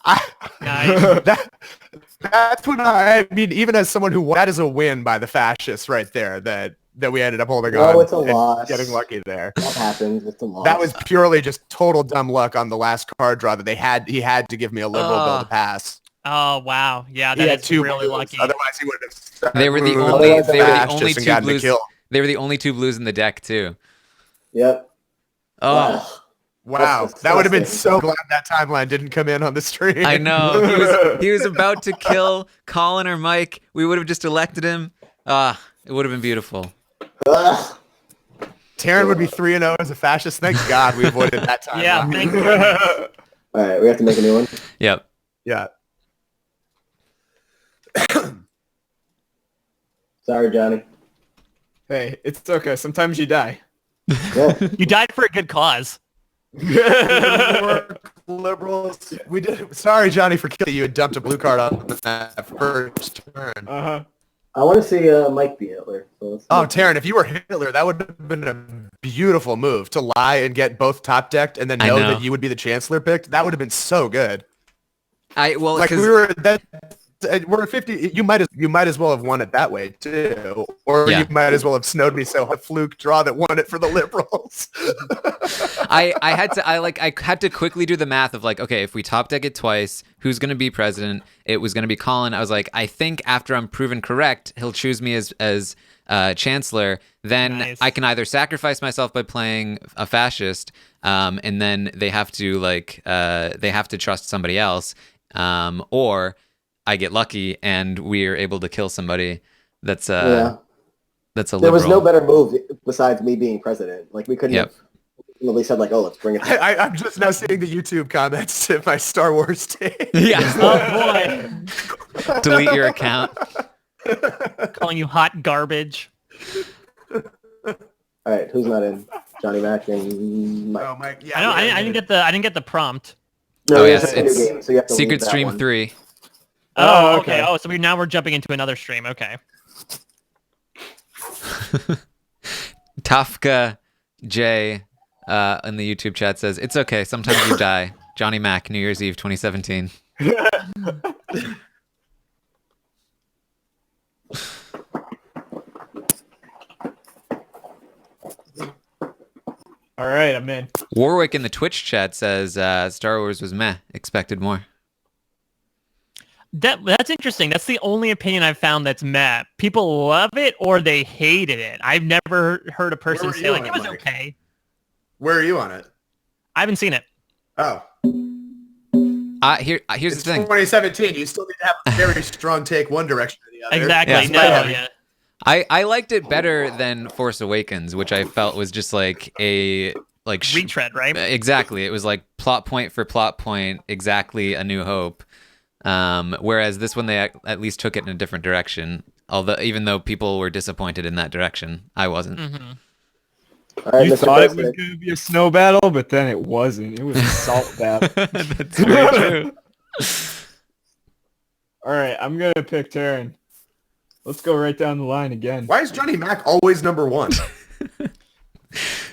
Nice. That's what I mean. Even as someone who that is a win by the fascists right there. That we ended up holding on. No, it's a and loss. Getting lucky there. That happens. It's a loss. That was purely just total dumb luck on the last card draw that he had to give me a liberal bill to pass. Oh wow. Yeah, He had that's 2 really blues. lucky. Otherwise he would have They were the moved only. Otherwise, They were the fascists only and two gotten the blues. kill. They were the only 2 blues in the deck too. Yep. Oh, Wow. That's That would have been disgusting. so glad that timeline didn't come in on the stream. I know. He was about to kill Colin or Mike. We would have just elected him. It would have been beautiful. Ugh. Terran would be 3-0 as a fascist. Thank God we avoided that timeline. Yeah, thank you. All right, we have to make a new one. Yep. Yeah. Sorry, Johnny. Hey, it's okay. Sometimes you die. Yeah. You died for a good cause. Liberals. We did. Sorry, Johnny, for killing you. You dumped a blue card on that first turn. Uh-huh. I want to see Mike be Hitler. So let's Oh, Terran, if you were Hitler, that would have been a beautiful move to lie and get both top decked and then I know know. that you would be the chancellor picked. That would have been so good. Well, Like 'cause- we were that. We're at 50. You might as well have won it that way too, or Yeah. you might as well have snowed me so a fluke draw that won it for the liberals. I had to quickly do the math of like, okay, if we top deck it twice, who's gonna be president? It was gonna be Colin. I was like, I think after I'm proven correct, he'll choose me as chancellor. Then Nice. I can either sacrifice myself by playing a fascist, and then they have to trust somebody else, or I get lucky and we're able to kill somebody that's Yeah. that's a There liberal. was no better move besides me being president. Like we couldn't Yep. have at least said like, oh, let's bring it. I'm just now seeing the YouTube comments to my Star Wars take. Yeah. Oh boy. Delete your account. Calling you hot garbage. All right, who's not in? Johnny Mac and Mike. Oh my! Yeah, I know. yeah, I didn't get the prompt. No, Oh, it's yes, a new it's game, so you have to Secret leave that Stream one. 3. Oh, Oh, okay. okay. Oh, so now we're jumping into another stream. Okay. Tafka J in the YouTube chat says, "It's okay. Sometimes you die." Johnny Mac, New Year's Eve 2017. All right, I'm in. Warwick in the Twitch chat says, "Star Wars was meh. Expected more." That's interesting. That's the only opinion I've found that's meh. People love it or they hated it. I've never heard a person were say you like on it it, was Mike? okay. Where are you on it? I haven't seen it. Oh, Here's it's the thing. 2017. You still need to have a very strong take one direction or the other. Exactly. Yeah. No. Despite Yeah. I liked it better than Force Awakens, which I felt was just like a Retread, right? exactly. It was like plot point for plot point, exactly A New Hope. Whereas this one, they at least took it in a different direction. Even though people were disappointed in that direction, I wasn't. Mm-hmm. All right, You Mr. thought it was President. going to be a snow battle, but then it wasn't. It was a salt battle. That's very true. All right, I'm going to pick Terran. Let's go right down the line again. Why is Johnny Mac always number one?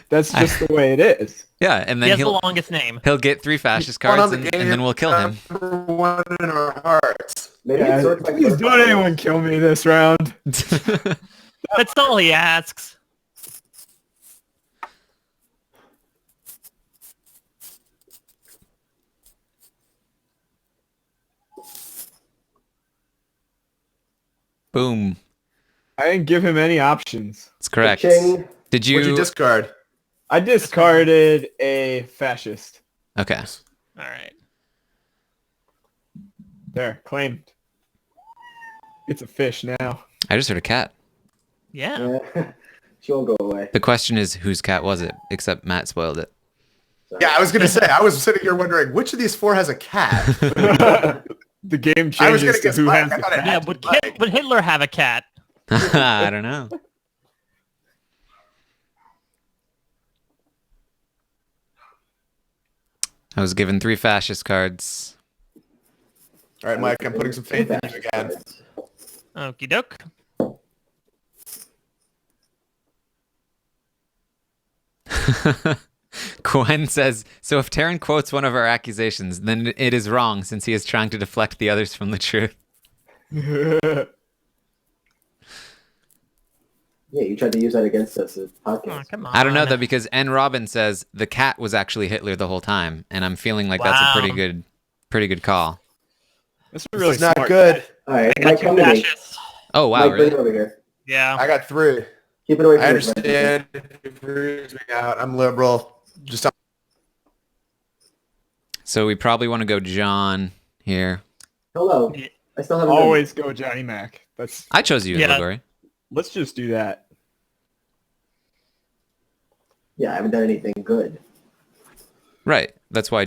That's just the way it is. Yeah, and He then has the longest name. he'll get 3 fascist One cards, on the and then we'll kill him. Number one in our hearts. Maybe it's sort of like Please don't anyone kill me this round. That's all he asks. Boom. I didn't give him any options. That's correct. Ching. Did What'd you you? discard? I discarded a fascist. Okay. All right. There, claimed. It's a fish now. I just heard a cat. Yeah. Yeah. She won't go away. The question is, whose cat was it? Except Matt spoiled it. Yeah, I was gonna say. I was sitting here wondering which of these 4 has a cat. The game I was changes gonna to guess who Mike. has I the thought it cat. Yeah. had to Would Hitler have a cat? I don't know. I was given 3 fascist cards. All right, Mike. I'm putting some faith in you again. Okie doke. Gwen says, so if Terran quotes one of our accusations, then it is wrong since he is trying to deflect the others from the truth. Yeah, you tried to use that against us at Oh, podcast. come on. I don't know though, because N. Robin says the cat was actually Hitler the whole time, and I'm feeling like that's a Wow. pretty good call. That's a This really is not smart good. All right, I Mike, got come two to me. fascists. Oh wow, Mike, bring really? it over here. Yeah. I got 3. Keep it away from I me, understand. It freaks me out. I'm liberal. Just So we probably want to go John here. Hello. Yeah. I still haven't done Always go Johnny Mac. I chose you as Yeah. Ligori. Let's just do that. Yeah, I haven't done anything good. Right. That's why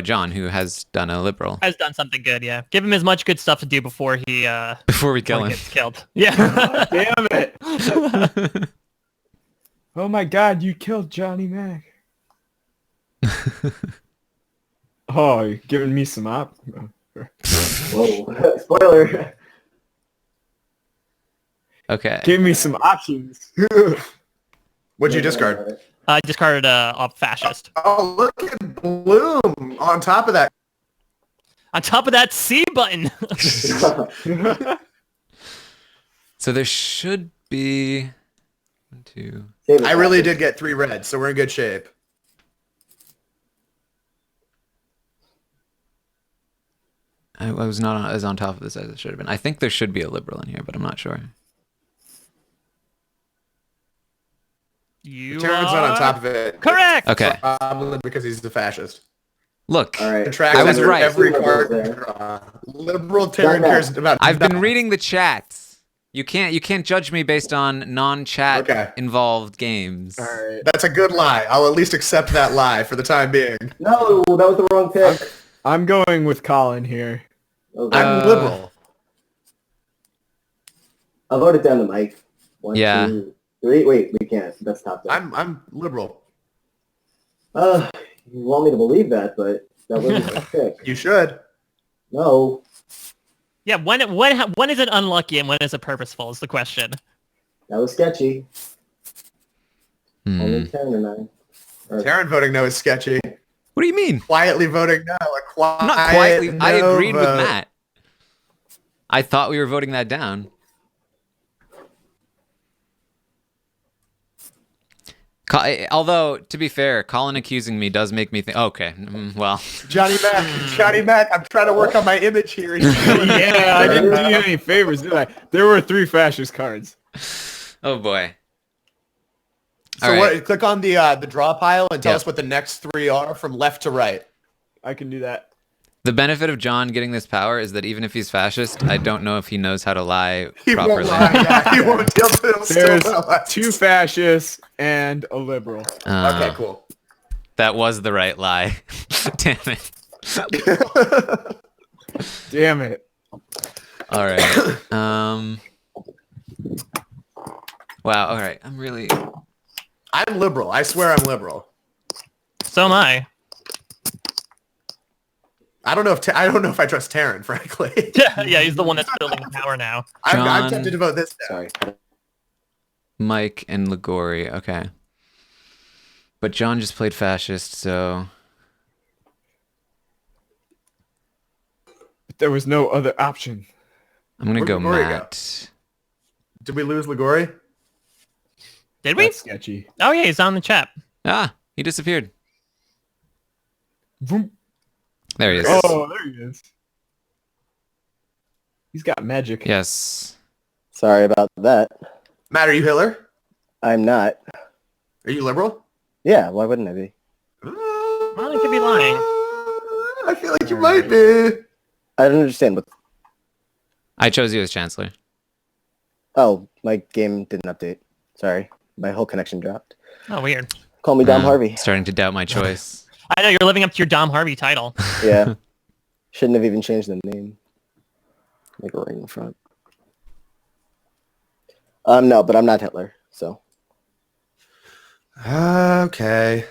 John, who has done a liberal, Has done something good. Yeah. Give him as much good stuff to do before he before we kill before he him. gets killed. Yeah. Damn it! Oh my God, you killed Johnny Mac. Oh, you're giving me some op. Whoa. Spoiler. Okay. Give me some options. what'd you discard? I discarded a fascist. Oh, look at Bloom on top of that. On top of that C button. So there should be 1, 2. Save it, I really Patrick. did get 3 reds, so we're in good shape. I was not as on top of this as it should have been. I think there should be a liberal in here, but I'm not sure. You Terran's not on are top of it. correct. Okay. Probably because he's a fascist. Look, All right. Contracts I was under right. every Liberals card. there. Liberal Terran Done that. cares about. I've been nothing. reading the chats. You can't judge me based on non-chat Okay. involved games. All right. That's a good lie. I'll at least accept that lie for the time being. No, that was the wrong pick. I'm going with Colin here. Oh, I'm liberal. I'll vote it down to Mike. 1, Yeah. 2, 3. Wait, we can't. That's top down. I'm liberal. You want me to believe that, but that wasn't my pick. You should. No. Yeah. When is it unlucky and when is it purposeful? Is the question. That was sketchy. Hmm. Only 10 or 9. Terran voting no is sketchy. What do you mean? Quietly voting no. A quiet I'm not quietly. I no agreed with vote. Matt. I thought we were voting that down. Although, to be fair, Colin accusing me does make me think, okay, well. Johnny Mac, I'm trying to work on my image here. Yeah, I didn't do you any favors, did I? There were 3 fascist cards. Oh, boy. So All right. click on the draw pile and tell Yeah. us what the next 3 are from left to right. I can do that. The benefit of John getting this power is that even if he's fascist, I don't know if he knows how to lie He properly. won't lie. Yeah, he won't deal with There's it. 2 fascists and a liberal. Okay, cool. That was the right lie. Damn it. Damn it. All right. Wow. All right. I'm liberal. I swear I'm liberal. So am I. I don't know if I trust Taryn, frankly. Yeah, he's the one that's building the tower now. I'm John- tempted to vote this down. Sorry. Mike and Ligori. Okay. But John just played fascist, so There was no other option. I'm gonna Where'd go Ligori go? Matt. Did we lose Ligori? Did we? That's sketchy. Oh yeah, he's on the chat. Ah, he disappeared. Vroom. There he is. Oh, there he is. He's got magic. Yes. Sorry about that. Matt, are you Hitler? I'm not. Are you liberal? Yeah, why wouldn't I be? Well, he could be lying. I feel like you might be. I don't understand what. I chose you as chancellor. Oh, my game didn't update. Sorry, my whole connection dropped. Oh, weird. Call me Dom Harvey. Starting to doubt my choice. I know you're living up to your Dom Harvey title. Yeah, shouldn't have even changed the name. Make a ring in front. No, but I'm not Hitler. So, Okay.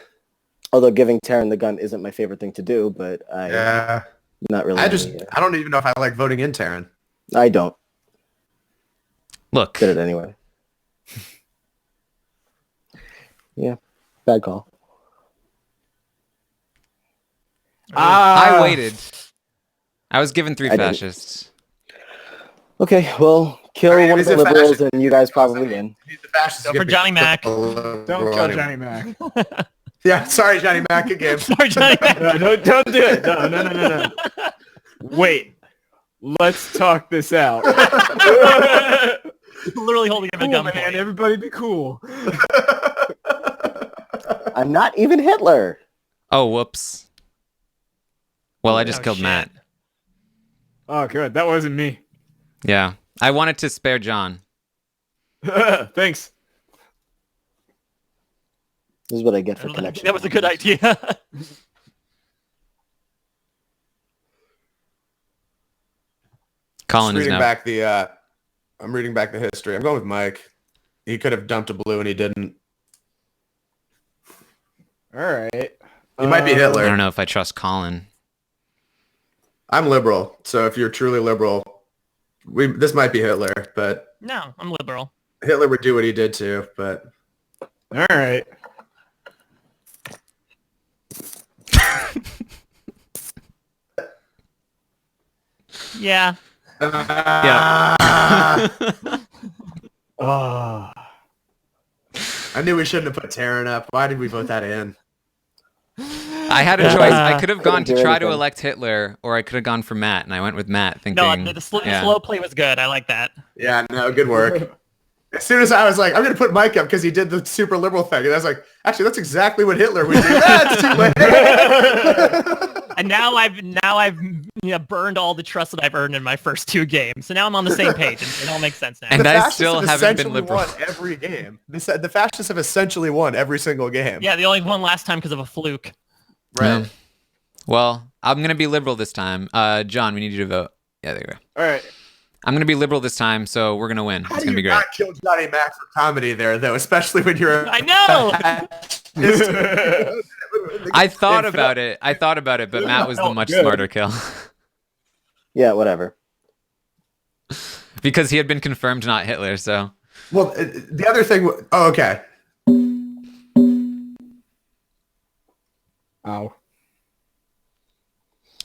although giving Taryn the gun isn't my favorite thing to do, but I'm Yeah. not really. I don't even know if I like voting in Taryn. I don't. Look, Did it anyway. Yeah, bad call. I waited. I was given 3 I didn't. fascists. Okay, well, kill I mean, one of is the it liberals fascist? and you guys probably win. He's the fascist. Go for Johnny Mac. Don't kill Johnny Mac. Yeah, sorry, Johnny Mac again. Sorry, Johnny Mac. No, don't do it. No. Wait. Let's talk this out. Literally holding him at Cool, man. gunpoint. Everybody be cool. I'm not even Hitler. Oh, whoops. Well, I just Oh, killed shit. Matt. Oh, good. That wasn't me. Yeah. I wanted to spare John. Thanks. This is what I get for I connection. think that was a good idea. Colin is reading now. back the I'm reading back the history. I'm going with Mike. He could have dumped a blue and he didn't. All right. He might be I Hitler. don't know if I trust Colin. I'm liberal, so if you're truly liberal, this might be Hitler, but No, I'm liberal. Hitler would do what he did too. But All right. Yeah. Yeah. Oh. I knew we shouldn't have put Taryn up. Why did we vote that in? I had a choice. I could have gone to do try to anything. elect Hitler, or I could have gone for Matt, and I went with Matt, thinking. No, the yeah. slow play was good. I like that. Yeah, no, good work. As soon as I was like, I'm going to put Mike up because he did the super liberal thing. And I was like, actually, that's exactly what Hitler would do. That's too late. And now I've burned all the trust that I've earned in my first 2 games. So now I'm on the same page, and it all makes sense now. And The I fascists still have haven't been essentially liberal. won every game. The fascists have essentially won every single game. Yeah, the only one last time because of a fluke. Right. Yeah. Well, I'm gonna be liberal this time. John, we need you to vote. Yeah, there you go. All right. I'm gonna be liberal this time, so we're gonna win. How It's do gonna you be great. not kill Johnny Mac for comedy there, though? Especially when you're. I know. I thought about it. But Matt was the much good. smarter kill Yeah, whatever. because he had been confirmed not Hitler. So Well, the other thing. Oh, okay. Ow.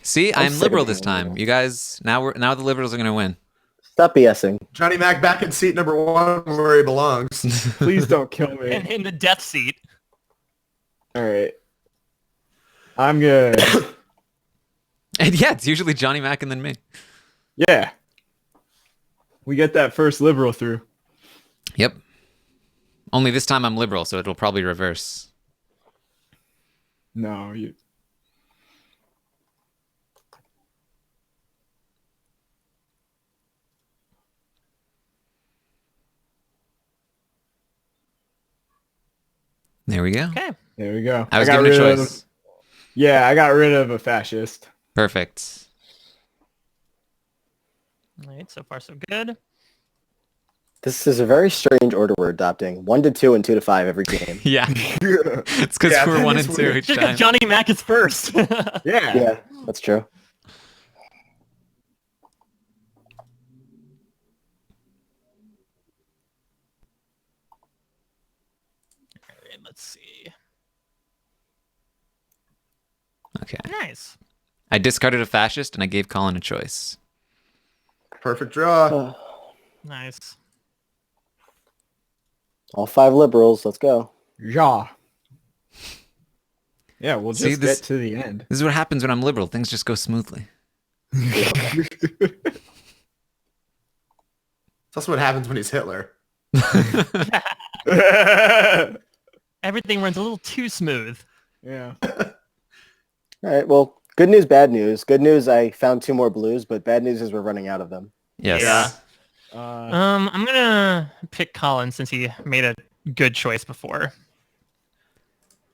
see, I'm sick liberal of this being time. liberal. You guys, now the liberals are gonna win. Stop BSing. Johnny Mac back in seat number 1 where he belongs. Please don't kill me. in the death seat. All right. I'm good. And yeah, it's usually Johnny Mac and then me. Yeah. We get that first liberal through. Yep. Only this time I'm liberal, so it'll probably reverse. No, you. There we go. Okay. There we go. I was got given a rid choice. Yeah, I got rid of a fascist. Perfect. All right, so far so good. This is a very strange order we're adopting. 1 to 2 and 2 to 5 every game. Yeah. It's because Yeah, we're that 1 is and 2 weird. each Just because time. Johnny Mac is first. Yeah. Yeah, that's true. Alright, let's see. Okay. Nice. I discarded a fascist and I gave Colin a choice. Perfect draw. Uh, Nice. all 5 liberals. Let's go. Ja. Yeah, we'll See, just this- get to the end. This is what happens when I'm liberal. Things just go smoothly. It's also what happens when he's Hitler. Everything runs a little too smooth. Yeah. All right. Well, good news, bad news. Good news, I found 2 more blues, but bad news is we're running out of them. Yes. Yeah. Uh, I'm gonna pick Colin since he made a good choice before.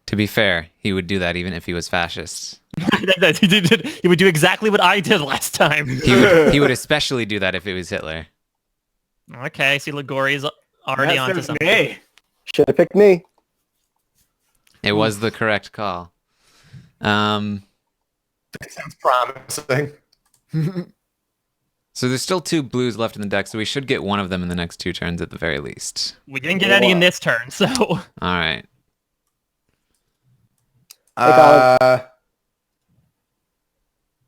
To be fair, he would do that even if he was fascist. He would do exactly what I did last time. He would especially do that if it was Hitler. Okay, I see Ligori's already that onto says something. me. Should have picked me. It was the correct call. Sounds promising. So there's still 2 blues left in the deck, so we should get one of them in the next 2 turns at the very least. We didn't get any in this turn, so All right.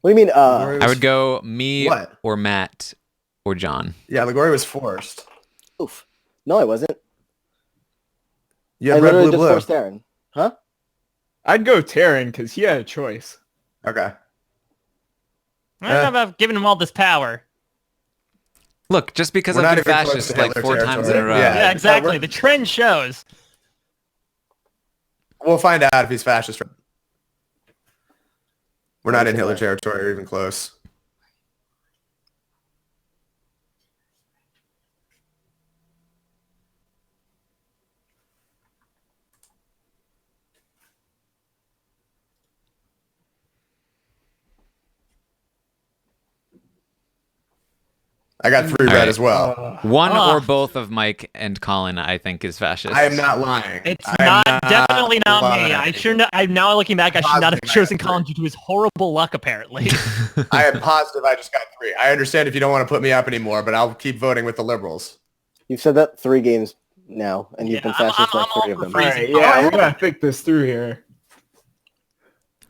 What do you mean? I would go me What? or Matt or John. Yeah, Ligori was forced. Oof. No, I wasn't. You I had red, literally blue, just blue. forced Aaron. Huh? I'd go Terran because he had a choice. Okay. I don't know about giving him all this power. Look, just because We're not I've been even close fascist to like Hitler 4 times in a territory. row. Yeah. Yeah, exactly. we're- The trend shows. We'll find out if he's fascist. We're not in Hitler Right. territory or even close. I got 3 All red right. as well. One Ah. or both of Mike and Colin, I think, is fascist. I am not lying. It's I am not definitely not me. lying. I sure not, I'm now looking back. I should not have Positive I chosen got Colin due to his horrible luck. Apparently, I am positive I just got 3. I understand if you don't want to put me up anymore, but I'll keep voting with the liberals. You've said that 3 games now, and you've Yeah, been fascist I'm like all 3 of for them. free. All right, yeah, we gotta think this through here.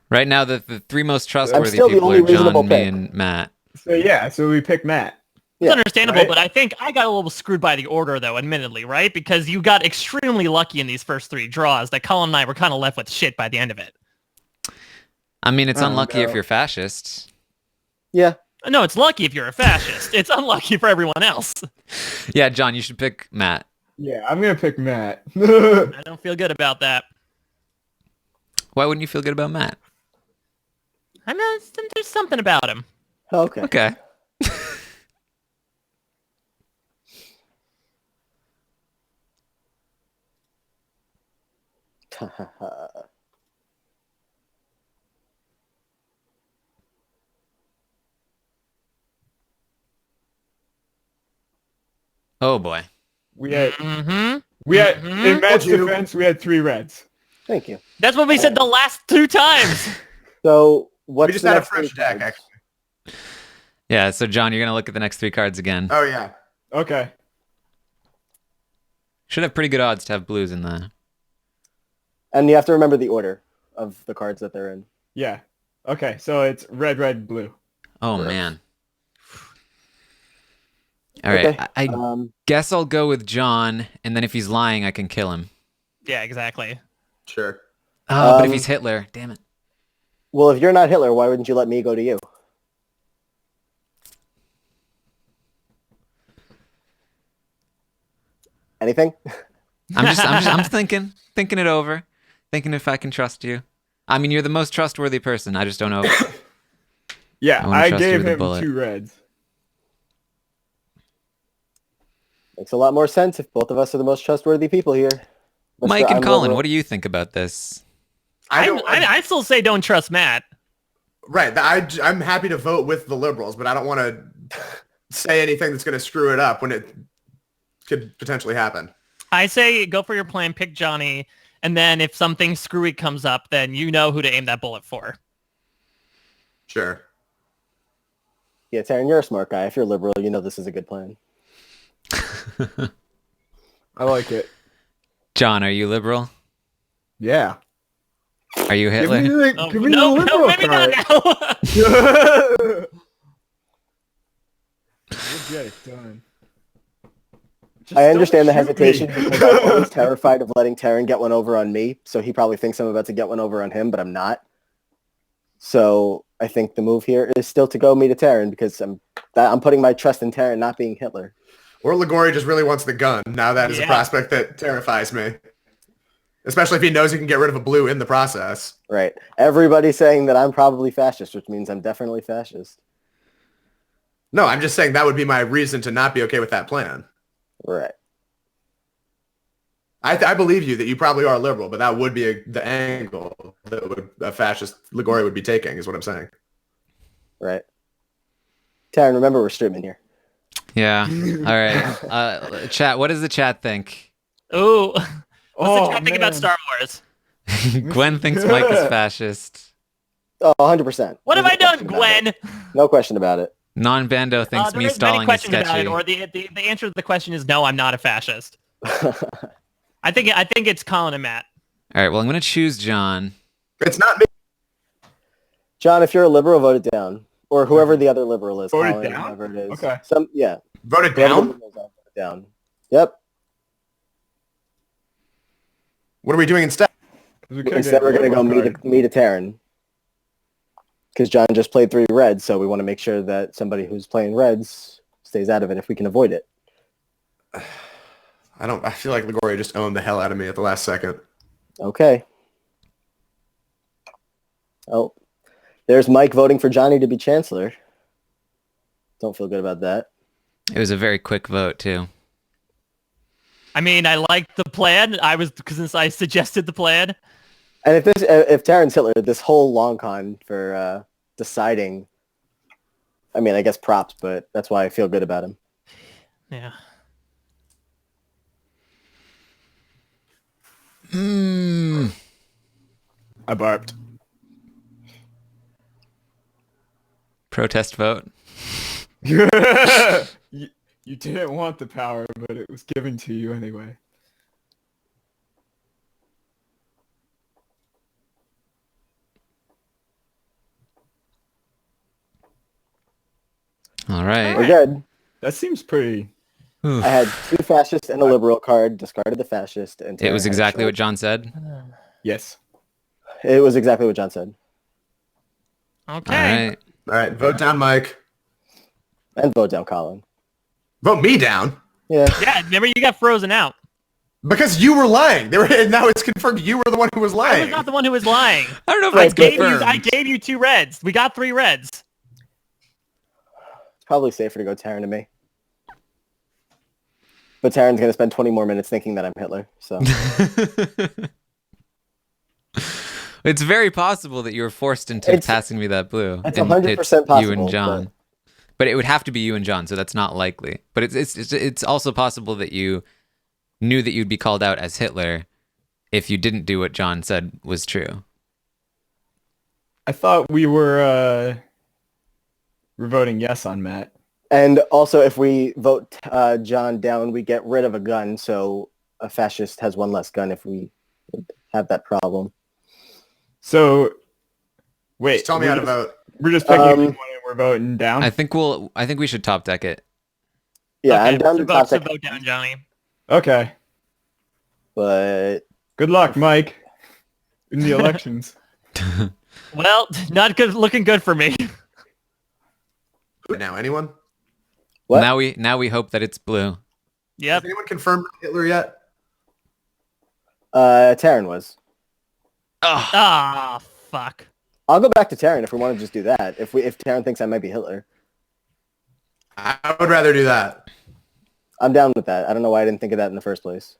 Right now, the 3 most trustworthy still the people only are John, reasonable me, pick. and Matt. So yeah, so we pick Matt. it's Yeah, understandable, right? but I think I got a little screwed by the order, though. Admittedly, right? Because you got extremely lucky in these first 3 draws. That Colin and I were kind of left with shit by the end of it. I mean, it's Oh, unlucky if no. you're fascist. Yeah. No, it's lucky if you're a fascist. It's unlucky for everyone else. Yeah, John, you should pick Matt. Yeah, I'm gonna pick Matt. I don't feel good about that. Why wouldn't you feel good about Matt? I mean, there's something about him. Okay. Okay. Oh boy. we had Mm-hmm. in Matt's Told you. defense, we had 3 reds. Thank you. That's what we said the last 2 times. So what's We just the had a next fresh 3 deck, cards? actually. Yeah, so John, you're gonna look at the next 3 cards again. Oh, yeah. Okay. Should have pretty good odds to have blues in the. And you have to remember the order of the cards that they're in. Yeah. Okay, so it's red, red, blue. Oh Correct. man. All right, Okay. I guess I'll go with John, and then if he's lying, I can kill him. Yeah, exactly. Sure. Oh, but if Um, he's Hitler, damn it. Well, if you're not Hitler, why wouldn't you let me go to you? Anything? I'm thinking it over, thinking if I can trust you. I mean, you're the most trustworthy person. I just don't know. Yeah, I wanna I trust you gave with a him bullet. 2 reds. Makes a lot more sense if both of us are the most trustworthy people here. Mike and Colin, what do you think about this? I still say don't trust Matt. Right. I'm happy to vote with the liberals, but I don't want to say anything that's going to screw it up when it could potentially happen. I say go for your plan, pick Johnny, and then if something screwy comes up, then you know who to aim that bullet for. Sure. Yeah, Taryn, you're a smart guy. If you're liberal, you know this is a good plan. I like it. John, are you liberal? Yeah. Are you Give Hitler? me the, Oh, give me no, the no, liberal maybe card. not now. We'll get it done. Just I don't understand the shoot hesitation me. because I'm always terrified of letting Taryn get one over on me. So he probably thinks I'm about to get one over on him, but I'm not. So I think the move here is still to go me to Taryn because I'm putting my trust in Taryn not being Hitler. Or Ligori just really wants the gun. Now that is a Yeah. prospect that terrifies me. Especially if he knows he can get rid of a blue in the process. Right. Everybody's saying that I'm probably fascist, which means I'm definitely fascist. No, I'm just saying that would be my reason to not be okay with that plan. Right. I believe you that you probably are liberal, but that would be the angle that a fascist Ligori would be taking, is what I'm saying. Right. Taryn, remember we're streaming here. Yeah. All right. Chat. What does the chat think? Ooh. What's Oh, the chat think about man. Star Wars? Gwen thinks Mike is fascist. Oh, 100%. What have I There's no done, question about it. Gwen? No question about it. Non-Bando thinks There me is many stalling is questions about sketchy. it, or the answer to the question is no, I'm not a fascist. I think it's Colin and Matt. All right. Well, I'm going to choose John. It's not me. John, if you're a liberal, vote it down. Or whoever the other liberal is. Vote it Colin, down? whoever it is. Okay. Yeah. Voted Whoever the down? liberals are, vote it down. Yep. What are we doing instead? Instead, we're going to go meet a Taryn. Because John just played 3 reds, so we want to make sure that somebody who's playing reds stays out of it if we can avoid it. I feel like Ligori just owned the hell out of me at the last second. Okay. Oh, there's Mike voting for Johnny to be chancellor. Don't feel good about that. It was a very quick vote too. I mean, I liked the plan. Since I suggested the plan. And if Taryn's Hitler, this whole long con for deciding, I mean, I guess props, but that's why I feel good about him. Yeah. I burped. Protest vote. you didn't want the power, but it was given to you anyway. All right. We're good. That seems pretty... I had 2 fascists and a liberal card, discarded the fascist. And It was Taryn had exactly a what John said. Yes. It was exactly what John said. Okay. All right. All right, vote down Mike. And vote down Colin. Vote me down. Yeah. Yeah, remember you got frozen out. Because you were lying. Now it's confirmed you were the one who was I lying. was not the one who was lying. I don't know if Right, that's I confirmed. gave you 2 reds. We got 3 reds. It's probably safer to go Taryn to me. But Taryn's going to spend 20 more minutes thinking that I'm Hitler. So It's very possible that you were forced into passing me that blue. it's and 100% it's You possible, and John. But it would have to be you and John, so that's not likely. But it's also possible that you knew that you'd be called out as Hitler if you didn't do what John said was true. I thought we were voting yes on Matt. And also, if we vote John down, we get rid of a gun. So a fascist has 1 less gun if we have that problem. So, wait. Just tell me how to vote. We're just picking one and we're voting down? I think we should top deck it. Yeah, Okay, I'm down so to top vote, so deck, vote down, Johnny. Okay. but Good luck, Mike. In the elections. Well, not good. Looking good for me. Now, anyone? What? Now we hope that it's blue. Yep. Has anyone confirmed Hitler yet? Taryn was. Ah, fuck. I'll go back to Taryn if we want to just do that. If Taryn thinks I might be Hitler, I would rather do that. I'm down with that. I don't know why I didn't think of that in the first place.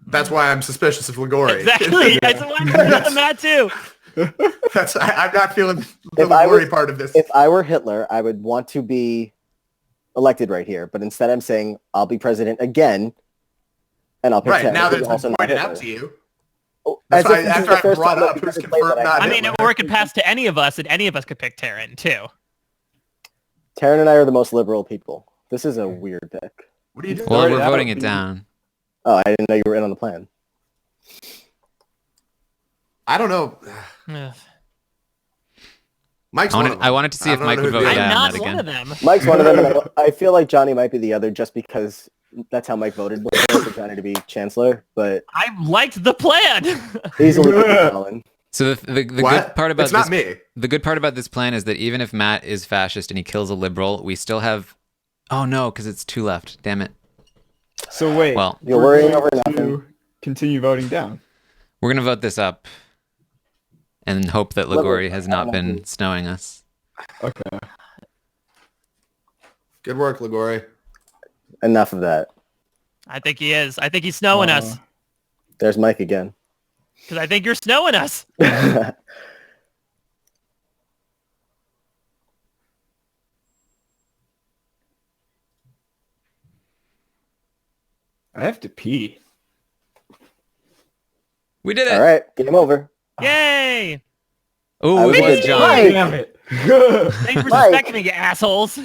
That's why I'm suspicious of Ligori. Exactly. That's why I'm doing that too. I'm not feeling the If I Ligori was- part of this. If I were Hitler, I would want to be elected right here, but instead I'm saying I'll be president again, and I'll pick Right Terran, now, who's that's also been not pointed Hitler. out to you. Oh, That's as why if this is after the I first brought time up that who's we've played confirmed that not I mean, Hitler. or it could pass to any of us, and any of us could pick Terran too. Terran and I are the most liberal people. This is a weird pick. What are you doing? Well, Already we're out. voting it down. Oh, I didn't know you were in on the plan. I don't know. Ugh. Mike's one of them. I wanted to see I if don't Mike know would who vote the I'm other- yeah on not that one again. of them. Mike's one of them, and I feel like Johnny might be the other just because that's how Mike voted before for Johnny to be chancellor, but I liked the plan. easily picking Colin. So the What? good part about It's not this, me. the good part about this plan is that even if Matt is fascist and he kills a liberal, we still have. Oh no, because it's 2 left. Damn it. So wait, Well, You're we're worrying going over to nothing. continue voting down. we're gonna vote this up, and hope that Liberal. Ligori has not been snowing us. Okay. Good work, Ligori. Enough of that. I think he is. I think he's snowing us There's Mike again. because I think you're snowing us. I have to pee. We did it. All right, game over. Yay! Oh, I was it was with John. Mike. Damn it. Thanks for Mike. suspecting me, you assholes.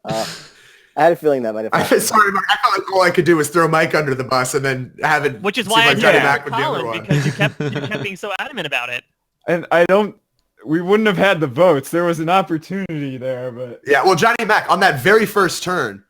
I had a feeling that might have happened. Sorry, Mike. I felt like all I could do was throw Mike under the bus and then have it. Which is seem why I like Johnny did Mac would be the other Colin, one. because you kept being so adamant about it. And I don't. We wouldn't have had the votes. There was an opportunity there, but Yeah, well, Johnny Mac, on that very first turn,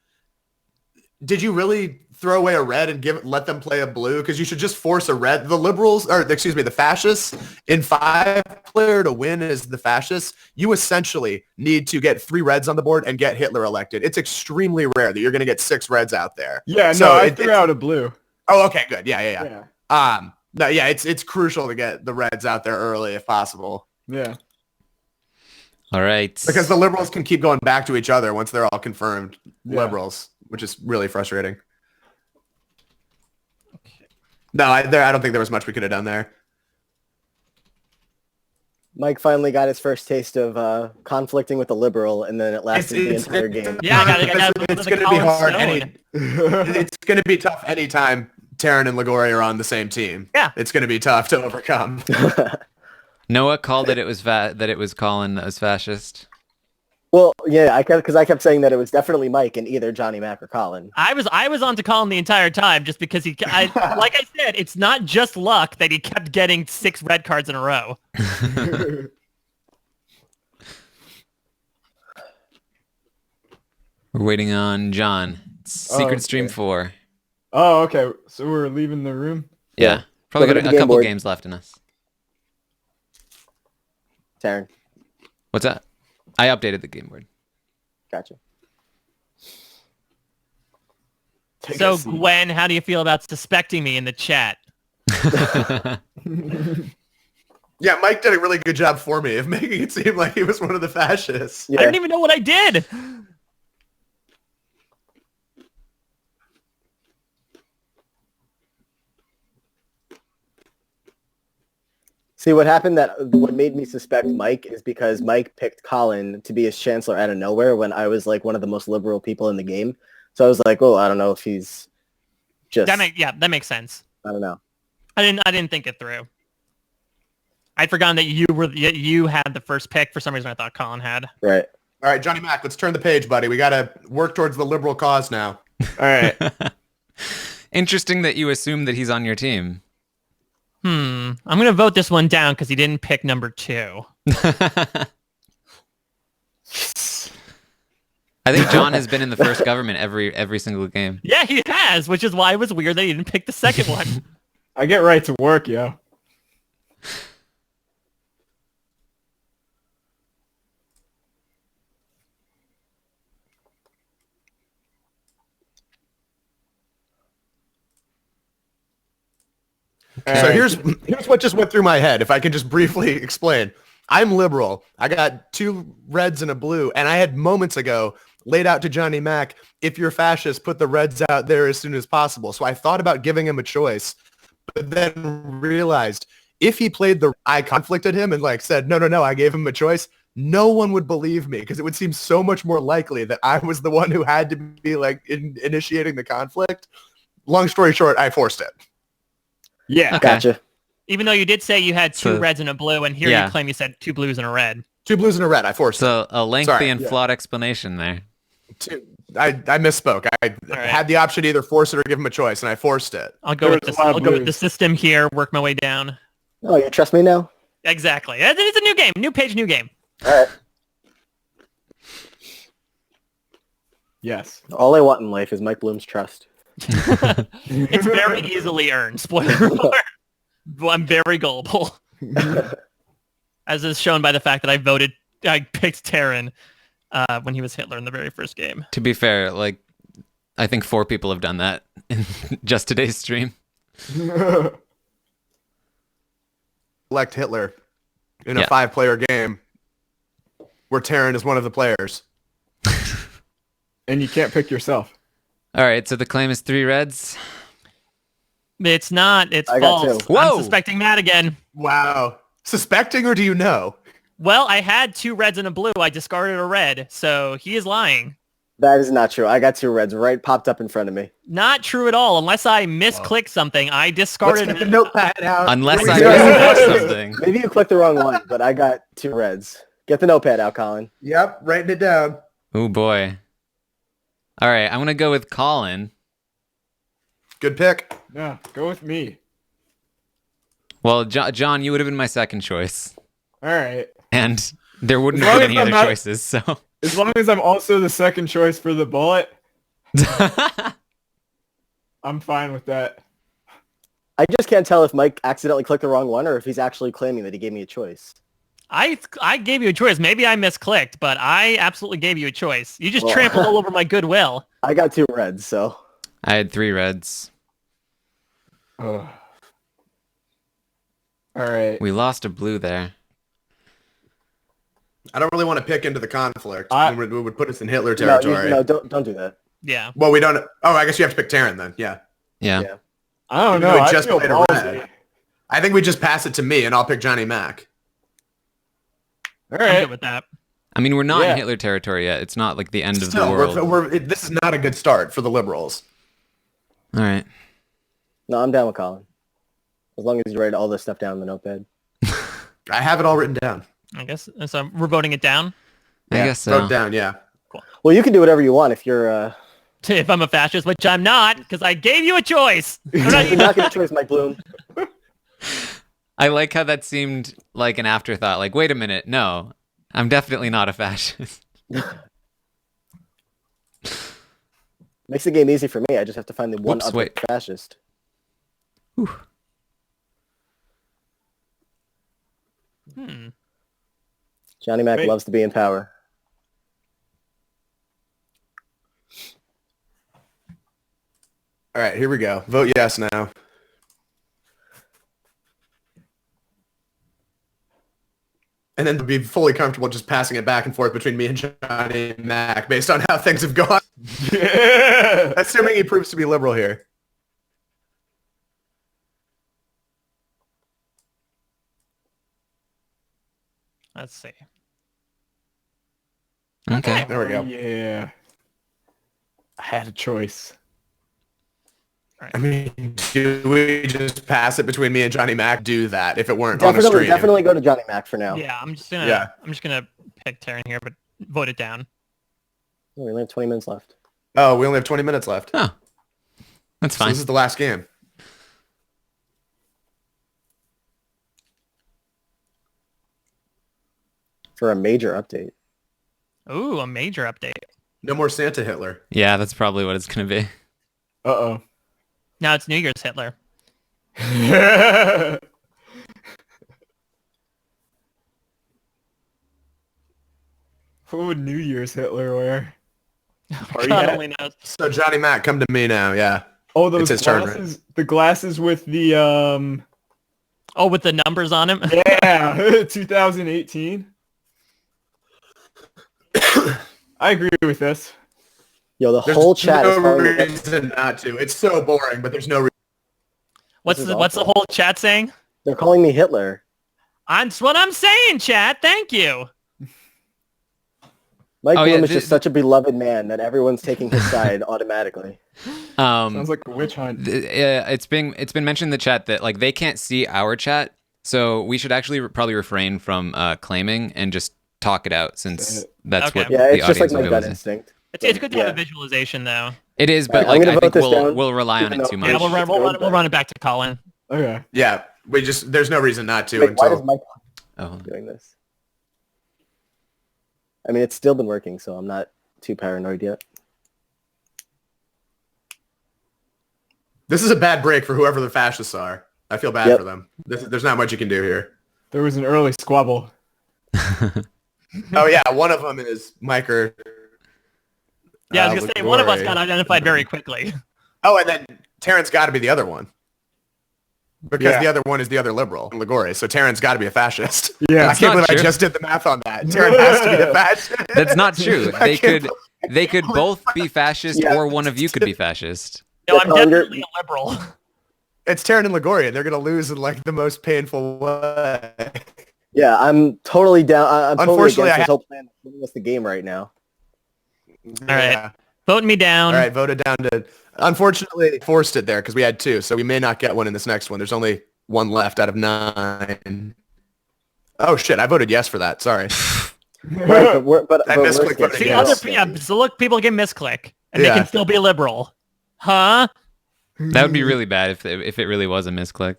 did you really throw away a red and let them play a blue? Because you should just force a red. The liberals, or excuse me, the fascists, in 5-player to win as the fascists, you essentially need to get 3 reds on the board and get Hitler elected. It's extremely rare that you're going to get 6 reds out there. yeah, So no, I it- threw it's- out a blue. Oh, okay, good. Yeah. Yeah. No, yeah, it's crucial to get the reds out there early if possible. Yeah. All right. Because the liberals can keep going back to each other once they're all confirmed Yeah. liberals, which is really frustrating. No, I don't think there was much we could have done there. Mike finally got his first taste of conflicting with the liberal, and then it lasted the entire game. Yeah, I got It's the going to be Colin hard. Stone. It's going to be tough anytime Terran and Ligori are on the same team. Yeah. It's going to be tough to overcome. Noah called it. It was that it was Colin that was fascist. Well, yeah, I kept saying that it was definitely Mike and either Johnny Mac or Colin. I was on to Colin the entire time just because like I said, it's not just luck that he kept getting 6 red cards in a row. We're waiting on John. Secret okay. Stream 4. Oh, okay. So we're leaving the room. Yeah. Probably Look got at the a game couple board. games left in us. Taryn, What's that? I updated the game board. gotcha. So Gwen, how do you feel about suspecting me in the chat? Yeah, Mike did a really good job for me of making it seem like he was one of the fascists. Yeah. I didn't even know what I did. See, what made me suspect Mike is because Mike picked Colin to be his chancellor out of nowhere when I was like one of the most liberal people in the game. So I was like, oh, I don't know if he's just, That makes sense. I don't know. I didn't think it through. I'd forgotten that you had the first pick. For some reason, I thought Colin had. Right. All right, Johnny Mac, let's turn the page, buddy. We got to work towards the liberal cause now. All right. Interesting that you assume that he's on your team. I'm gonna vote this one down because he didn't pick number 2. I think John has been in the first government every single game. Yeah, he has, which is why it was weird that he didn't pick the second one. I get right to work, yo. So here's what just went through my head. If I can just briefly explain. I'm liberal. I got 2 reds and a blue. And I had moments ago laid out to Johnny Mac, if you're fascist, put the reds out there as soon as possible. So I thought about giving him a choice, but then realized if he played I conflicted him and like said, no, I gave him a choice. no one would believe me because it would seem so much more likely that I was the one who had to be like initiating the conflict. Long story short, I forced it. Yeah. Okay. Gotcha. Even though you did say you had two So- reds and a blue, and here Yeah. you claim you said 2 blues and a red. 2 blues and a red. I forced it. So a lengthy Sorry, and yeah. flawed explanation there. I misspoke. I right. had the option to either force it or give him a choice, and I forced it. I'll go There with was this. a lot of I'll go with the blues. system here. Work my way down. Oh, you trust me now? Exactly. It's a new game. New page, new game. All right. Yes. All I want in life is Mike Bloom's trust. It's very easily earned. Spoiler alert. Well, I'm very gullible, as is shown by the fact that I picked Terran when he was Hitler in the very first game. To be fair, like I think 4 people have done that in just today's stream. Elect Hitler in Yeah. a 5-player game where Terran is one of the players. And you can't pick yourself. All right, so the claim is 3 reds. It's not. It's I got false. 2. Whoa. I'm suspecting Matt again. Wow. Suspecting or do you know? Well, I had 2 reds and a blue. I discarded a red, so he is lying. That is not true. I got 2 reds right popped up in front of me. Not true at all. Unless I misclicked something, I Let's discarded. get the notepad out. Unless Here I we go. misclicked something. Maybe you clicked the wrong one, but I got 2 reds. Get the notepad out, Colin. Yep, writing it down. Oh boy. All right, I'm gonna go with Colin. Good pick. No, go with me. Well, John, you would have been my second choice, All right. and there wouldn't As have long been any as other I'm not- choices. So. As long as I'm also the second choice for the bullet, I'm fine with that. I just can't tell if Mike accidentally clicked the wrong one or if he's actually claiming that he gave me a choice. I gave you a choice. Maybe I misclicked, but I absolutely gave you a choice. You just Well- trampled all over my goodwill. I got 2 reds, so I had 3 reds. Ugh. All right. We lost a blue there. I don't really want to pick into the conflict. I- It would put us in Hitler no, territory. don't do that. Yeah. Well, we don't. Oh, I guess you have to pick Terran then. Yeah. Yeah. Yeah. I don't Even know. though he I just feel played a ballsy. red. I think we just pass it to me, and I'll pick Johnny Mac. All I'm right. good with that. I mean, we're not Yeah. in Hitler territory yet. It's not like the end of the Still, world. this is not a good start for the liberals. All right. No, I'm down with Colin. As long as you write all this stuff down in the notepad. I have it all written down. I guess. So we're voting it down. I Yeah, guess so. Wrote down, yeah. Well, you can do whatever you want if you're If I'm a fascist, which I'm not, because I gave you a choice. I'm not you're not going to choose Mike Bloom. I like how that seemed like an afterthought. Like, wait a minute. No, I'm definitely not a fascist. Makes the game easy for me. I just have to find the one Whoops, other wait. fascist. Hmm. Johnny Mac Wait. loves to be in power. All right, here we go. Vote yes now. And then be fully comfortable just passing it back and forth between me and Johnny Mac based on how things have gone. Yeah. Assuming he proves to be liberal here. Let's see. Okay. There we go. Yeah. I had a choice. I mean, do we just pass it between me and Johnny Mac? Do that if it weren't on a Definitely, stream. definitely go to Johnny Mac for now. Yeah, I'm just gonna. Yeah. I'm just gonna pick Terran here, but vote it down. We only have 20 minutes left. Oh, we only have 20 minutes left. Oh, that's So fine. this is the last game. For a major update. Ooh, a major update. No more Santa Hitler. Yeah, that's probably what it's gonna be. Uh-oh. Now it's New Year's Hitler. What would New Year's Hitler wear? Or God yeah. only knows. So Johnny Mac, come to me now. Yeah. Oh, those It's his turn, right? glasses. The glasses with the Oh, with the numbers on him. yeah, 2018. I agree with this. Yo, the There's whole chat is no calling me. reason not to. It's so boring, but there's no reason. What's This the is What's the awful. whole chat saying? They're calling me Hitler. That's what I'm saying, chat. Thank you. Mike Oh, Bloom yeah, is just such a beloved man that everyone's taking his side automatically. Sounds like a witch hunt. It's been mentioned in the chat that like they can't see our chat, so we should actually probably refrain from claiming and just talk it out, since that's Okay. what Yeah, the it's just like audience will my be gut able to. instinct. It's good to have Yeah. a visualization, though. It is, but Alright, I'm like gonna I vote think this down, we'll rely on even it though- too Yeah, much. we'll run it back to Colin. Okay. Yeah, there's no reason not to Wait, why does until Mike Oh. doing this? I mean, it's still been working, so I'm not too paranoid yet. this is a bad break for whoever the fascists are. I feel bad Yep. for them. There's not much you can do here. There was an early squabble. Oh yeah, one of them is Mike or. Yeah, I was gonna say one of us Ligori. got identified very quickly. Oh, and then Terran's got to be the other one. Because Yeah. the other one is the other liberal, Ligori. So Terran's got to be a fascist. Yeah. I That's can't not believe I true. just did the math on that. Terran has to be a fascist. That's not true. I They can't could both be fascist, Yeah. or one of you could be fascist. No, Yeah, I'm Colin, you're- definitely a liberal. It's Terran and Ligori, and they're going to lose in like the most painful way. Yeah, I'm totally down. I'm totally Unfortunately, against I this ha- whole plan of giving us the game right now. All right. Vote me down. All right, voted down to. Unfortunately, forced it there because we had 2, so we may not get one in this next one. There's only 1 left out of 9. Oh shit! I voted yes for that. Sorry. Right, but I we're misclicked still- voting See, yes. so look, people can misclick, and they Yeah. can still be liberal. Huh? That would be really bad if it really was a misclick.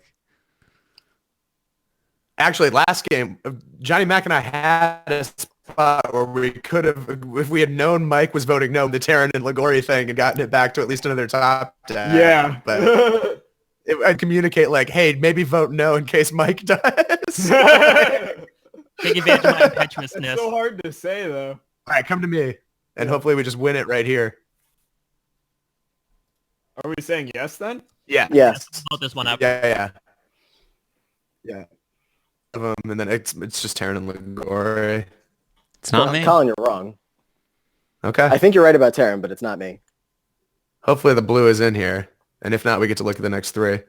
Actually, last game, Johnny Mac and I had a spot where we could have, if we had known Mike was voting no, the Terran and Ligori thing, and gotten it back to at least another top 10. Yeah. But I'd communicate like, hey, maybe vote no in case Mike does. Take advantage of my It's impetuousness. so hard to say though. All right, come to me, and hopefully we just win it right here. Are we saying yes then? Yeah. Yes. Let's vote this one up. Yeah. And then it's just Terran and Ligori. It's not me. Colin, you're wrong. Okay. I think you're right about Terran, but it's not me. Hopefully the blue is in here, and if not, we get to look at the next 3.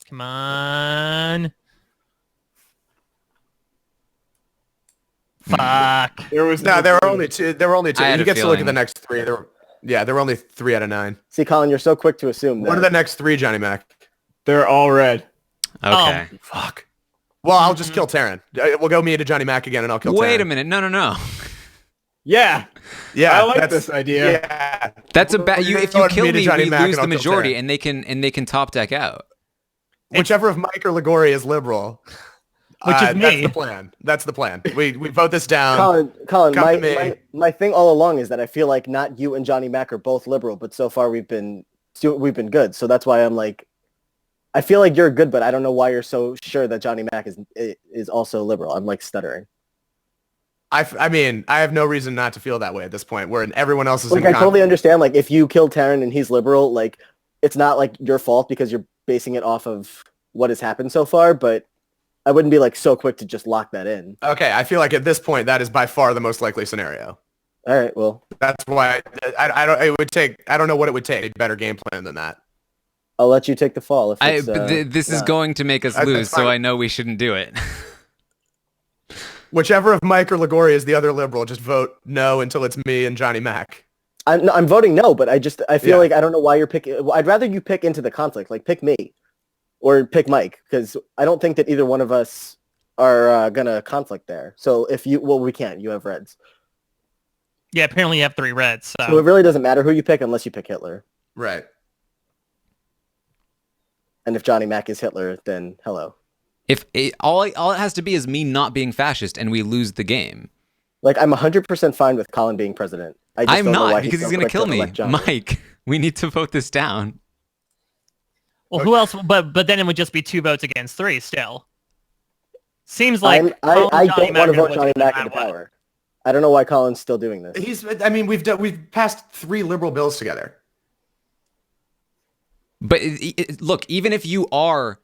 Come on. Fuck. There was No, there were only 2. There were only 2. I had You a get to look at the feeling. next 3. There were only 3 out of 9. See, Colin, you're so quick to assume What are that. the next 3, Johnny Mac? They're all red. Okay. Fuck. Well, I'll just kill Terran. We'll go me to Johnny Mac again, and I'll kill Wait Terran. a minute. No. Yeah. Yeah, I like that's- this idea. Yeah. That's a bad. You, if you Going kill me to me, Johnny we Mac lose and I'll the kill majority, Terran. and they can top deck out. Whichever of Mike or Ligori is liberal. Which is me. That's the plan. That's the plan. We vote this down. Colin, Come to me. my thing all along is that I feel like not you and Johnny Mac are both liberal, but so far we've been good. So that's why I'm like, I feel like you're good, but I don't know why you're so sure that Johnny Mac is also liberal. I'm like stuttering. I mean, I have no reason not to feel that way at this point. Where everyone else is Like in I totally conflict. understand. Like if you kill Terran and he's liberal, like it's not like your fault because you're basing it off of what has happened so far. But I wouldn't be like so quick to just lock that in. Okay, I feel like at this point that is by far the most likely scenario. All right, well, That's why I don't. It would take. I don't know what it would take. A better game plan than that. I'll let you take the fall if it's. This is not. going to make us That's lose, so fine. I know we shouldn't do it. Whichever of Mike or Ligori is the other liberal, just vote no until it's me and Johnny Mac. I'm voting no, but I feel Yeah. like I don't know why you're picking. I'd rather you pick into the conflict, like pick me, or pick Mike, because I don't think that either one of us are gonna conflict there. So if you, well, we can't. You have reds, Yeah, apparently you have 3 reds. so it So really doesn't matter who you pick unless you pick Hitler. Right. And if Johnny Mac is Hitler, then hello. If all it has to be is me not being fascist, and we lose the game. Like I'm 100% fine with Colin being president. I just I'm don't know why not, because so he's gonna quick kill me. elect Johnny. Mike, we need to vote this down. well, who else? But then it would just be 2 votes against 3 still. Seems like I Colin, don't Johnny want to Mac vote are Johnny no Mac matter into what. power. I don't know why Colin's still doing this. I mean, we've passed 3 liberal bills together. But look, even if you are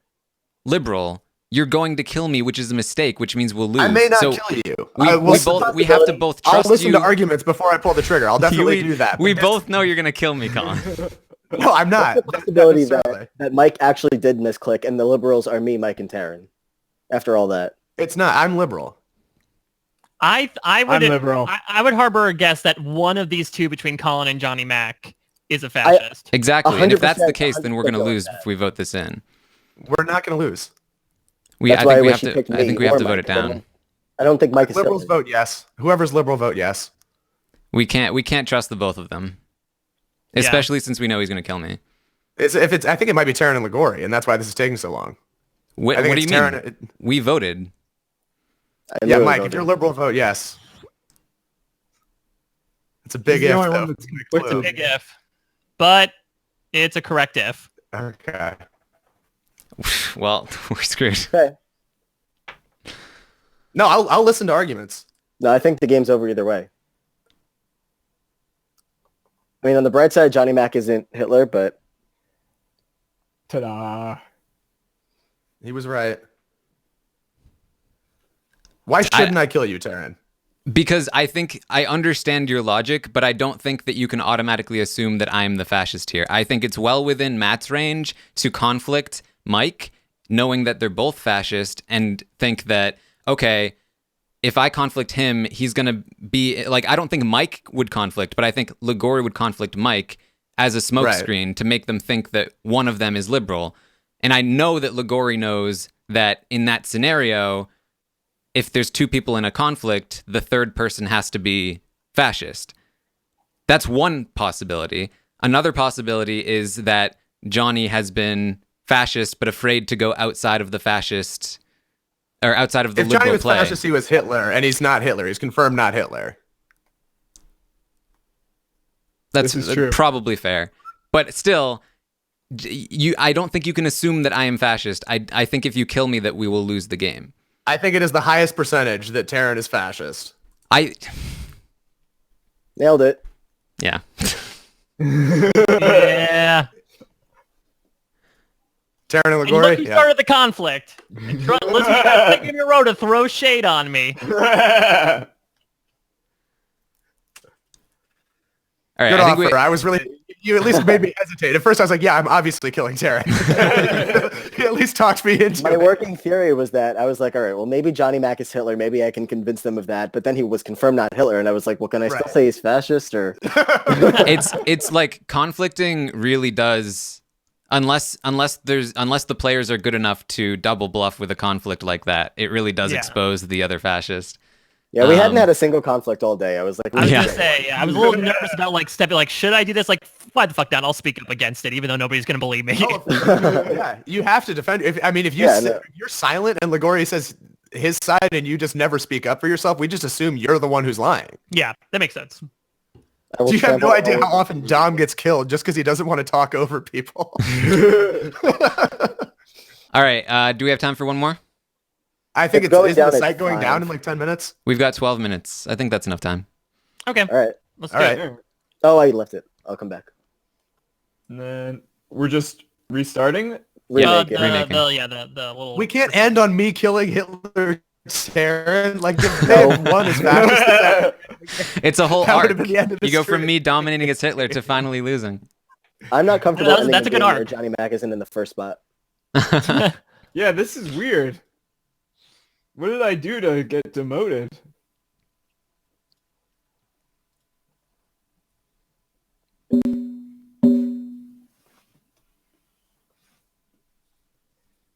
liberal, you're going to kill me, which is a mistake, which means we'll lose. I may not So kill you. we have to both I'll trust listen you. to arguments before I pull the trigger. I'll definitely do that. We But both know you're going to kill me, Colin. No, I'm not. What's the possibility Not necessarily. that Mike actually did misclick and the liberals are me, Mike, and Taryn? After all that. It's not. I'm liberal. I I'm would liberal. I would harbor a guess that one of these two between Colin and Johnny Mac is a fascist. Exactly. And if that's the 100%, case, then we're going to 100% lose like that. if we vote this in. We're not going to lose. That's I why I think we wish have you to. picked I me think we have or to vote Mike. it down. I don't think Mike is Liberals Hitler. vote yes. Whoever's liberal vote yes. We can't trust the both of them, especially since we know he's going to kill me. I think it might be Taryn and Ligori, and that's why this is taking so long. What I think do you it's mean? Taryn. We voted. I Yeah, literally Mike, don't if you're know. liberal vote yes. It's a big He's the if, only one though. that's conflicted. Big if, but it's a correct if. Okay. Well, we're screwed. Okay. No, I'll listen to arguments. No, I think the game's over either way. I mean, on the bright side, Johnny Mac isn't Hitler, but Ta-da. He was right. Why shouldn't I kill you, Taryn? Because I think I understand your logic, but I don't think that you can automatically assume that I'm the fascist here. I think it's well within Matt's range to conflict Mike, knowing that they're both fascist, and think that, okay, if I conflict him, he's going to be like, I don't think Mike would conflict, but I think Ligori would conflict Mike as a smokescreen to make them think that one of them is liberal. And I know that Ligori knows that in that scenario, if there's two people in a conflict, the third person has to be fascist. That's one possibility. Another possibility is that Johnny has been fascist, but afraid to go outside of the fascist, or outside of the If liberal Johnny was play. fascist, he was Hitler, and he's not Hitler. He's confirmed not Hitler. That's This is true. probably fair. But still, I don't think you can assume that I am fascist. I think if you kill me that we will lose the game. I think it is the highest percentage that Taryn is fascist. nailed it. Yeah. Yeah. Taryn and And look Ligori? who Yeah. started the conflict. Listen, in a row to throw shade on me. All right. Good I think offer. I was really... You at least made me hesitate. At first, I was like, yeah, I'm obviously killing Taryn. He at least talked me into My it. working theory was that I was like, all right, well, maybe Johnny Mac is Hitler. Maybe I can convince them of that. But then he was confirmed not Hitler, and I was like, well, can I still Right. say he's fascist? Or it's like conflicting really does, unless the players are good enough to double bluff with a conflict like that, it really does Yeah. expose the other fascist. yeah, we hadn't Um, had a single conflict all day. I was like, I was Yeah. gonna say, yeah, I was a little nervous about like stepping, like, should I do this? Like, why the fuck down? I'll speak up against it, even though nobody's gonna believe me. Oh, yeah, you have to defend. If Yeah, no. if you're silent and Ligori says his side and you just never speak up for yourself, we just assume you're the one who's lying. Yeah, that makes sense. I will You have no trample idea all- how often Dom gets killed just because he doesn't want to talk over people. All right. Do we have time for one more? I think It's going isn't the down at site going 5. down in like 10 minutes? We've got 12 minutes. I think that's enough time. Okay, All right. let's All do right. it. Oh, I left it. I'll come back. And then we're just restarting. Remake it. Remaking. The little. We can't end on me killing Hitler, Taryn. Like, if they had won as fast as that, It's a whole that would arc. have been the end of the You go from stream. me dominating as Hitler to finally losing. I'm not comfortable ending that's a good game where arc. Johnny Mac isn't in the first spot. Yeah, this is weird. What did I do to get demoted?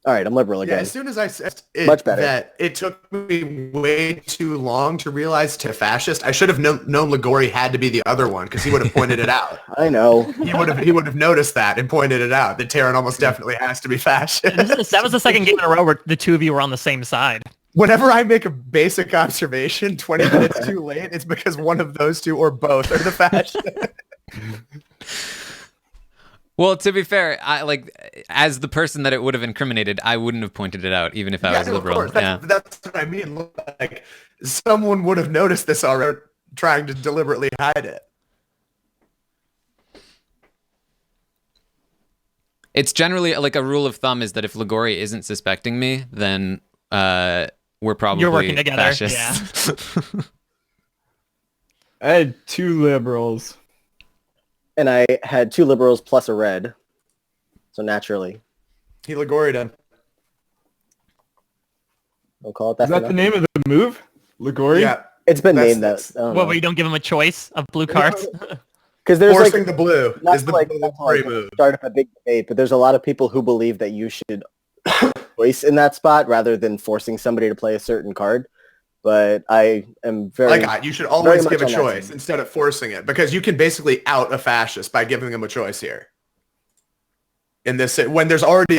All right, I'm liberal Yeah, again. as soon as I said Much better. that it took me way too long to realize to fascist, I should have known Ligori had to be the other one because he would have pointed it out. I know. He would have noticed that and pointed it out that Taryn almost definitely has to be fascist. That was the second game in a row where the two of you were on the same side. Whenever I make a basic observation 20 minutes too late, it's because one of those two or both are the fascist. Well, to be fair, I like as the person that it would have incriminated, I wouldn't have pointed it out, even if I was no, of liberal. course. Yeah. That's what I mean. Like someone would have noticed this already, trying to deliberately hide it. It's generally like a rule of thumb is that if Ligori isn't suspecting me, then we're probably You're working together, fascists. I had 2 liberals. And I had 2 liberals plus a red. So naturally, He Ligori'd him. we'll call it that. Is for that the now. name of the move? Ligori? Yeah. It's been That's- named that. that's- What, where you don't give them a choice of blue cards? Because there's Forcing like the blue not is the like, blue not to, like, move. start up a big debate, but there's a lot of people who believe that you should choice in that spot rather than forcing somebody to play a certain card. But I am very Like, you should always much give a on that choice team. instead of forcing it, because you can basically out a fascist by giving them a choice here. In this, when it's already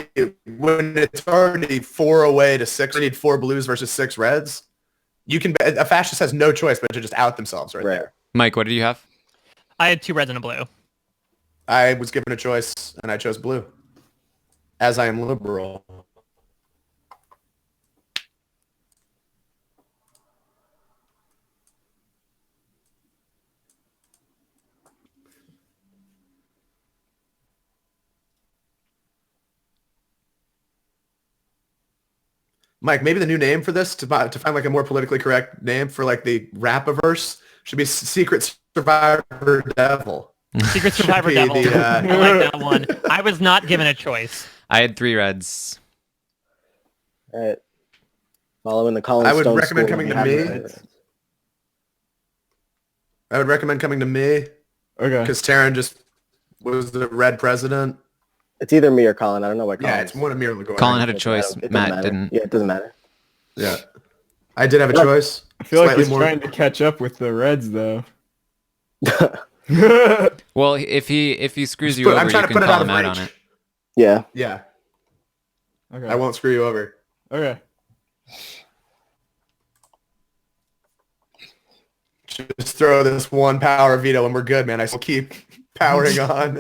4 away to 6, you need 4 blues versus 6 reds. A fascist has no choice but to just out themselves right there. Mike, what did you have? I had 2 reds and a blue. I was given a choice and I chose blue, as I am liberal. Mike, maybe the new name for this to find like a more politically correct name for like the rap-averse should be Secret Survivor Devil. Secret Survivor be Devil. the, I like that one. I was not given a choice. I had 3 reds. All right. Following the Colin I would Stone recommend school, coming we to have me. it. I would recommend coming to me Okay. because Taryn just was the red president. It's either me or Colin. I don't know what Colin. Yeah, it's one of Mir Ligori. Colin had a It choice. doesn't Matt matter. didn't. Yeah, it doesn't matter. Yeah, I did have a choice. I feel like Slightly he's more- trying to catch up with the Reds, though. Well, if he screws you But over, I'm trying you to can put it call out him of out reach. on it. Yeah. Yeah, Okay. I won't screw you over. Okay. Just throw this one power veto and we're good, man. I still keep powering on.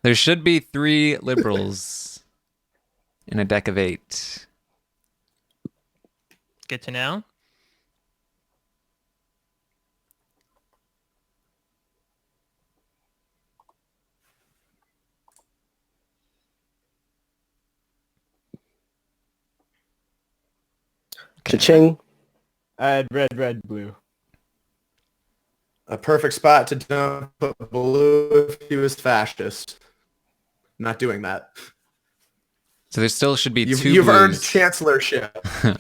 There should be 3 liberals in a deck of 8. Good to know. Cha-ching. I had red, blue. A perfect spot to dump a blue if he was fascist. Not doing that. So there still should be You've, 2 you've earned blues. chancellorship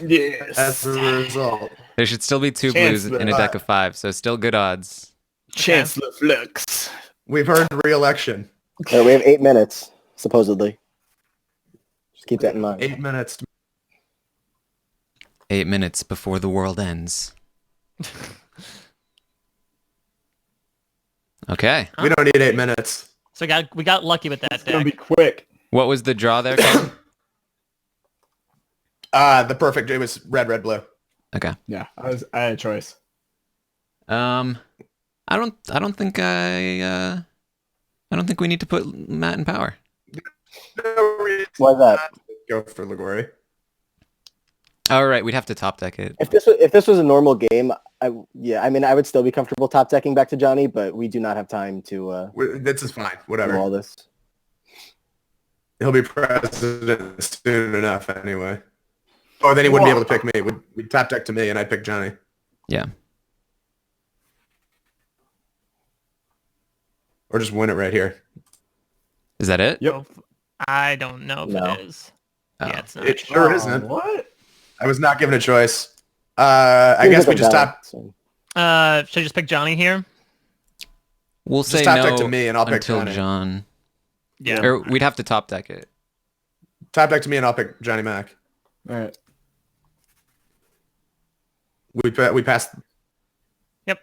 Yes. as a result. There should still be 2 blues in a deck of 5, so still good odds. Chancellor Flux. We've earned re-election. All right, we have 8 minutes, supposedly. Just keep that in mind. 8 minutes. 8 minutes before the world ends. Okay. We don't need 8 minutes. So we got lucky with that It's gonna be deck. quick. What was the draw there, Colin? The perfect. It was red, blue. Okay. Yeah, I had a choice. I don't think we need to put Matt in power. No reason Why that? not to go for Ligori. All right, we'd have to top deck it. If this was a normal game, I would still be comfortable top decking back to Johnny, but we do not have time to This is fine. do Whatever. all this. He'll be president soon enough anyway. Or then he wouldn't be able to pick me. We'd top deck to me and I'd pick Johnny. Yeah. Or just win it right here. Is that it? Yep. I don't know if No. it is. Oh. Yeah, it's not. It sure Oh, isn't. What? I was not given a choice. I guess we just top Should I just pick Johnny here? We'll Just say top no deck to me and I'll pick until Johnny. John. Yeah. Or we'd have to top deck it. top deck to me and I'll pick Johnny Mac. All right. We passed. Yep.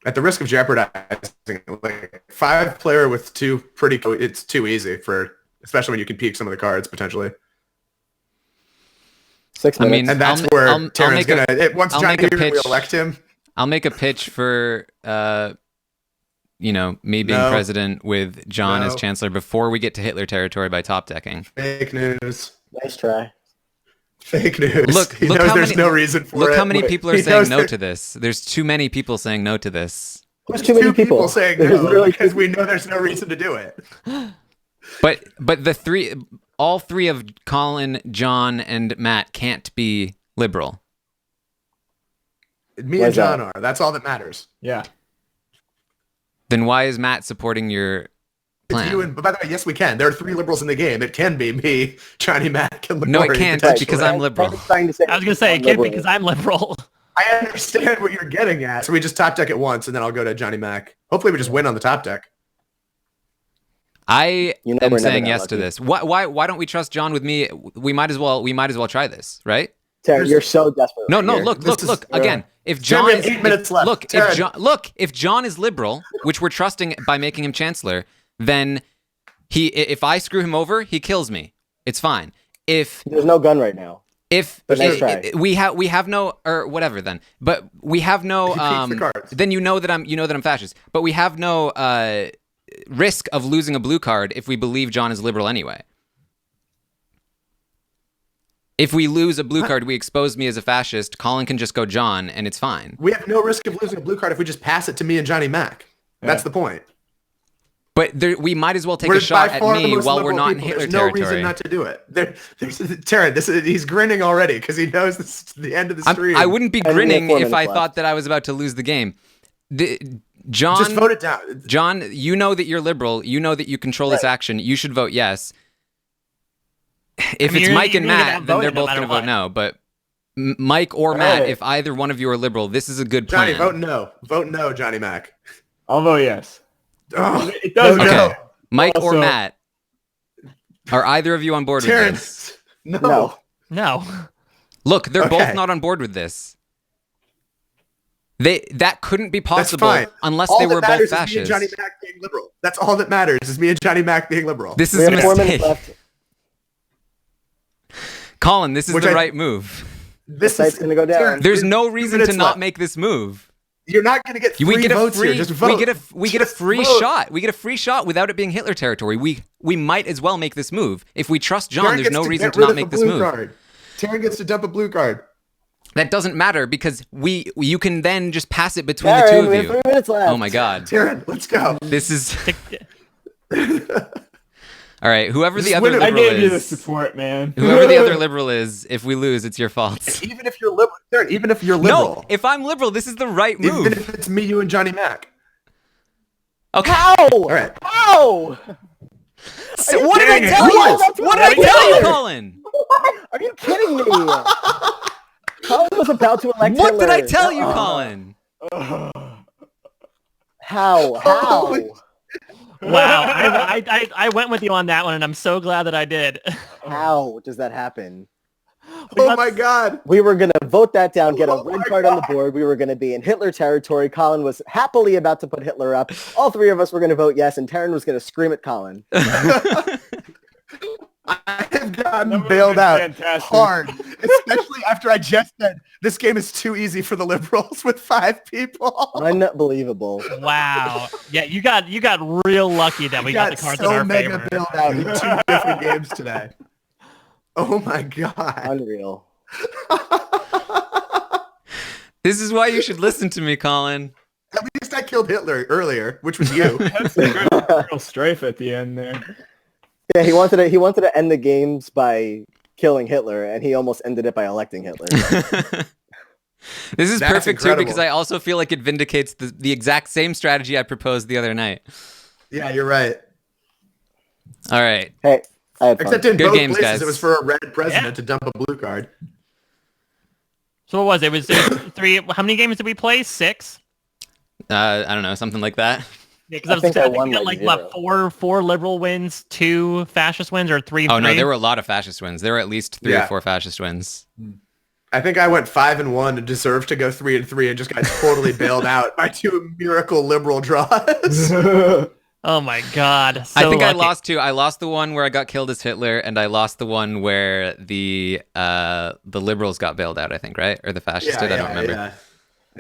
At the risk of jeopardizing, like 5-player with 2 pretty, it's too easy for, especially when you can peek some of the cards potentially. 6 I minutes. mean, And that's I'll- where I'll- I'll Taryn's make a- gonna. Once I'll Johnny make a here, we pitch. elect him. I'll make a pitch for me being No. president with John as No. chancellor before we get to Hitler territory by top decking. Fake news. Nice try. Fake news. Look- he look knows how there's many- no reason for it. Look how many people are He saying knows no there- to this. There's too many people saying no to this. There's too many 2 people people saying There's no literally because 2 we know there's no reason to do it. But all three of Colin, John, and Matt can't be liberal. Me Why and is that? John are. That's all that matters. Yeah. Then why is Matt supporting your plan. You and, but by the way, yes, we can. There are 3 liberals in the game. It can be me, Johnny Mac, and No, it Lamori, can't potentially. because I'm liberal. Trying to say I was gonna say it can't be because I'm liberal. I understand what you're getting at. So we just top deck it once, and then I'll go to Johnny Mac. Hopefully, we just win on the top deck. I You know am we're never saying that yes to lucky. this. Why don't we trust John with me? We might as well try this, right? Taryn, you're so desperate. No, right no, here. look This is- again. If Taryn, John we have is 8 minutes left. look, Taryn. if John is liberal, which we're trusting by making him chancellor, then if I screw him over, he kills me. It's fine. If There's no gun right now. But nice try. we have no or whatever then, but we have no He peeks the cards. then you know that I'm fascist, but we have no risk of losing a blue card if we believe John is liberal anyway. If we lose a blue card, we expose me as a fascist. Colin can just go John, and it's fine. We have no risk of losing a blue card if we just pass it to me and Johnny Mac. That's the point. But we might as well take We're a shot by at far the me most while we're liberal not in people. Hitler There's no territory. reason not to do it. Taryn, he's grinning already because he knows this is the end of the stream. I wouldn't be And we have grinning 4 if I minutes thought left. that I was about to lose the game. John, just vote it down. John, you know that you're liberal. You know that you control this action. You should vote yes. If mean, it's you're Mike and gonna get Matt, then outvoted they're no both matter going to vote what. no. But Mike or Matt, right. if either one of you are liberal, this is a good plan. Johnny, vote no. Vote no, Johnny Mac. I'll vote yes. Oh, It doesn't no, Okay. no. Mike or Also- Matt, are either of you on board with this? Terrence, No. No. Look, they're both Okay. not on board with this. That couldn't be That's possible fine. unless All they that were both matters is me and fascists. Johnny Mac being liberal. That's all that matters is me and Johnny Mac being liberal. This We is a have 4 mistake. minutes left. Colin, this is Which the I- right move. this site's gonna go down. Terrence, There's 2 no reason to minutes not left. make this move. You're not going to get 3 We get a votes free here. Just vote. we get a Just free vote. shot. We get a free shot without it being Hitler territory. We might as well make this move. If we trust John, Taryn there's gets no to reason get to rid not of make the this blue move. card. Taryn gets to dump a blue card. That doesn't matter because you can then just pass it between the Taryn, two we of have you. 3 minutes left. Oh my god. Taryn, let's go. This is all right. Whoever the Just other win it. I liberal gave you the is, support, man. whoever the other liberal is, if we lose, it's your fault. Even if you're liberal, Taryn, even if you're liberal, No, if I'm liberal, this is the right move. even if it's me, you, and Johnny Mac. Okay. How? All right. How? So what did I kidding tell me? you? What? What did I tell you, Colin? Are you kidding me? Colin was about to elect What did I Hitler. tell you, Colin? How? Wow. I went with you on that one, and I'm so glad that I did. How does that happen? Oh my God. We were going to vote that down, get a Oh red my card on the God. board. We were going to be in Hitler territory. Colin was happily about to put Hitler up. All 3 of us were going to vote yes, and Taryn was going to scream at Colin. I have gotten That would've bailed been out fantastic. hard, especially after I just said this game is too easy for the liberals with 5 people. Unbelievable. Wow. Yeah, you got real lucky that we got the cards in so our mega favor. bailed out in 2 different games today. Oh my God. Unreal. This is why you should listen to me, Colin. At least I killed Hitler earlier, which was you. That's a good real strafe at the end there. Yeah, he wanted to end the games by killing Hitler, and he almost ended it by electing Hitler. This is That's perfect incredible. too because I also feel like it vindicates the exact same strategy I proposed the other night. Yeah, you're right. All right. Hey, I had fun. Except in Good both games, places, guys. it was for a red president Yeah. to dump a blue card. So what was it? It was 3. How many games did we play? 6? I don't know, something like that. Yeah, I think I won we got like what, 4 liberal wins, 2 fascist wins, or 3. Oh no, 3? there were a lot of fascist wins. There were at least 3 or Yeah. 4 fascist wins. I think I went 5-1 and deserved to go 3-3 and just got totally bailed out by 2 miracle liberal draws. Oh my God. So I think I lucky. lost 2. I lost the one where I got killed as Hitler, and I lost the one where the liberals got bailed out. I think, right, or the fascists did. I don't remember.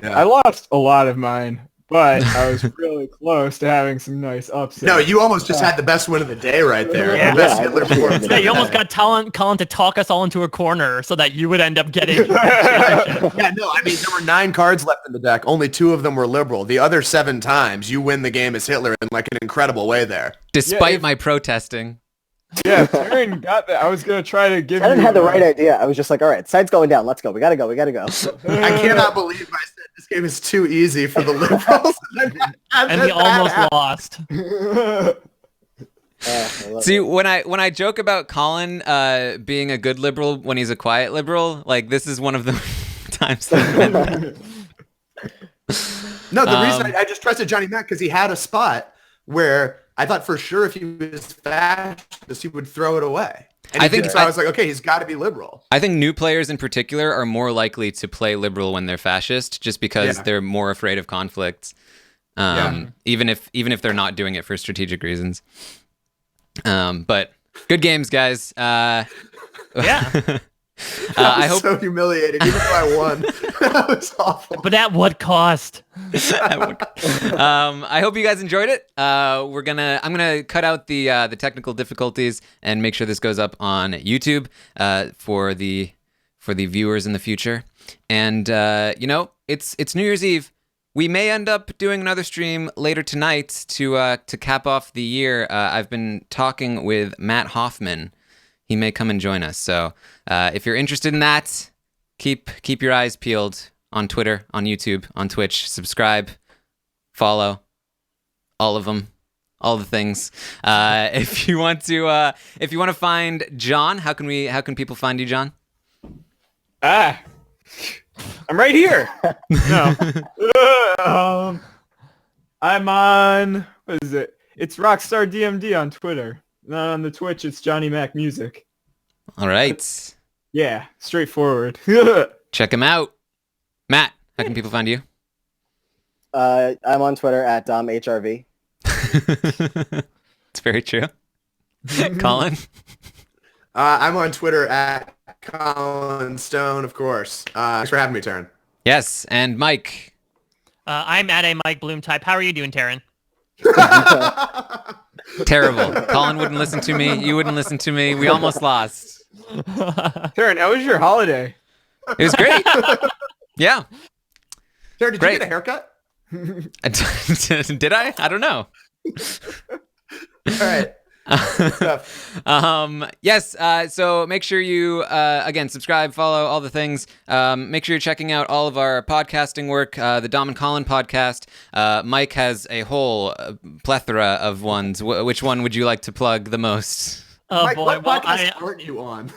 I lost a lot of mine, but I was really close to having some nice upsets. No, you almost just had the best win of the day right there. Yeah. The best Yeah, Hitler I performance. did. Yeah, you almost got Colin to talk us all into a corner so that you would end up getting. Yeah, no, I mean, there were 9 cards left in the deck. Only 2 of them were liberal. The other 7 times, you win the game as Hitler in like an incredible way there. Despite if- my protesting. Yeah, Taryn got that. I was gonna try to give Taryn you. had the right idea. I was just like, all right, side's going down. Let's go. We gotta go. I cannot believe I said this game is too easy for the liberals. And we almost lost. I love See, it. when I joke about Colin being a good liberal when he's a quiet liberal, like this is one of the times. No, the reason I just trusted Johnny Mac because he had a spot where I thought for sure if he was fascist, he would throw it away. And I think- so I was like, okay, he's got to be liberal. I think new players in particular are more likely to play liberal when they're fascist, just because Yeah. they're more afraid of conflict, even if they're not doing it for strategic reasons. But good games, guys. Yeah. I I was hope so humiliated, even though I won. That was awful. But at what cost? I hope you guys enjoyed it. I'm gonna cut out the technical difficulties and make sure this goes up on YouTube for the viewers in the future. And it's New Year's Eve. We may end up doing another stream later tonight to cap off the year. I've been talking with Matt Hoffman. He may come and join us. So if you're interested in that, keep your eyes peeled on Twitter, on YouTube, on Twitch. Subscribe, follow, all of them, all the things. If you want to find John, how can people find you, John? I'm right here. No. I'm on, what is it? It's Rockstar DMD on Twitter. Not on the Twitch, it's Johnny Mac Music. All right, Yeah, straightforward. check him out. Matt, how can people find you? I'm on Twitter at DomHRV. It's very true. Colin? I'm on Twitter at Colin Stone, of course. Thanks for having me, Taryn. Yes, and Mike. I'm at a Mike Bloom type. How are you doing, Taryn? Terrible. Colin wouldn't listen to me. You wouldn't listen to me. We almost lost. Taryn, how was your holiday? It was great. Yeah. Taryn, did you Great. get a haircut? Did I? I don't know. All right. Good stuff. Yes. So make sure you again subscribe, follow, all the things. Make sure you're checking out all of our podcasting work. The Dom and Colin podcast. Mike has a whole plethora of ones. Which one would you like to plug the most? Oh Mike, boy. what Well, podcast aren't you on?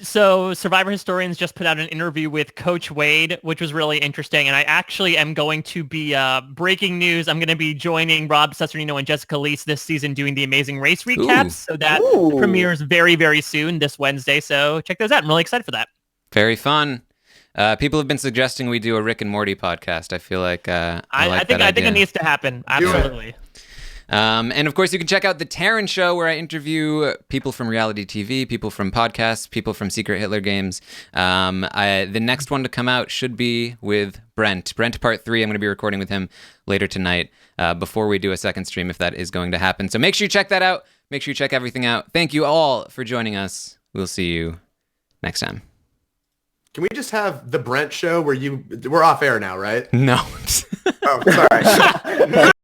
So Survivor Historians just put out an interview with Coach Wade, which was really interesting. And I actually am going to be breaking news. I'm going to be joining Rob Cesarino and Jessica Leese this season doing the Amazing Race recaps. Ooh. So that Ooh. premieres very, very soon this Wednesday. So check those out. I'm really excited for that. Very fun. People have been suggesting we do a Rick and Morty podcast. I feel like I like that I think idea. it needs to happen. Do it. Absolutely. And of course, you can check out The Taryn Show, where I interview people from reality TV, people from podcasts, people from Secret Hitler games. The next one to come out should be with Brent. Brent Part 3, I'm going to be recording with him later tonight before we do a second stream, if that is going to happen. So make sure you check that out. Make sure you check everything out. Thank you all for joining us. We'll see you next time. Can we just have the Brent show where we're off air now, right? No. Oh, sorry.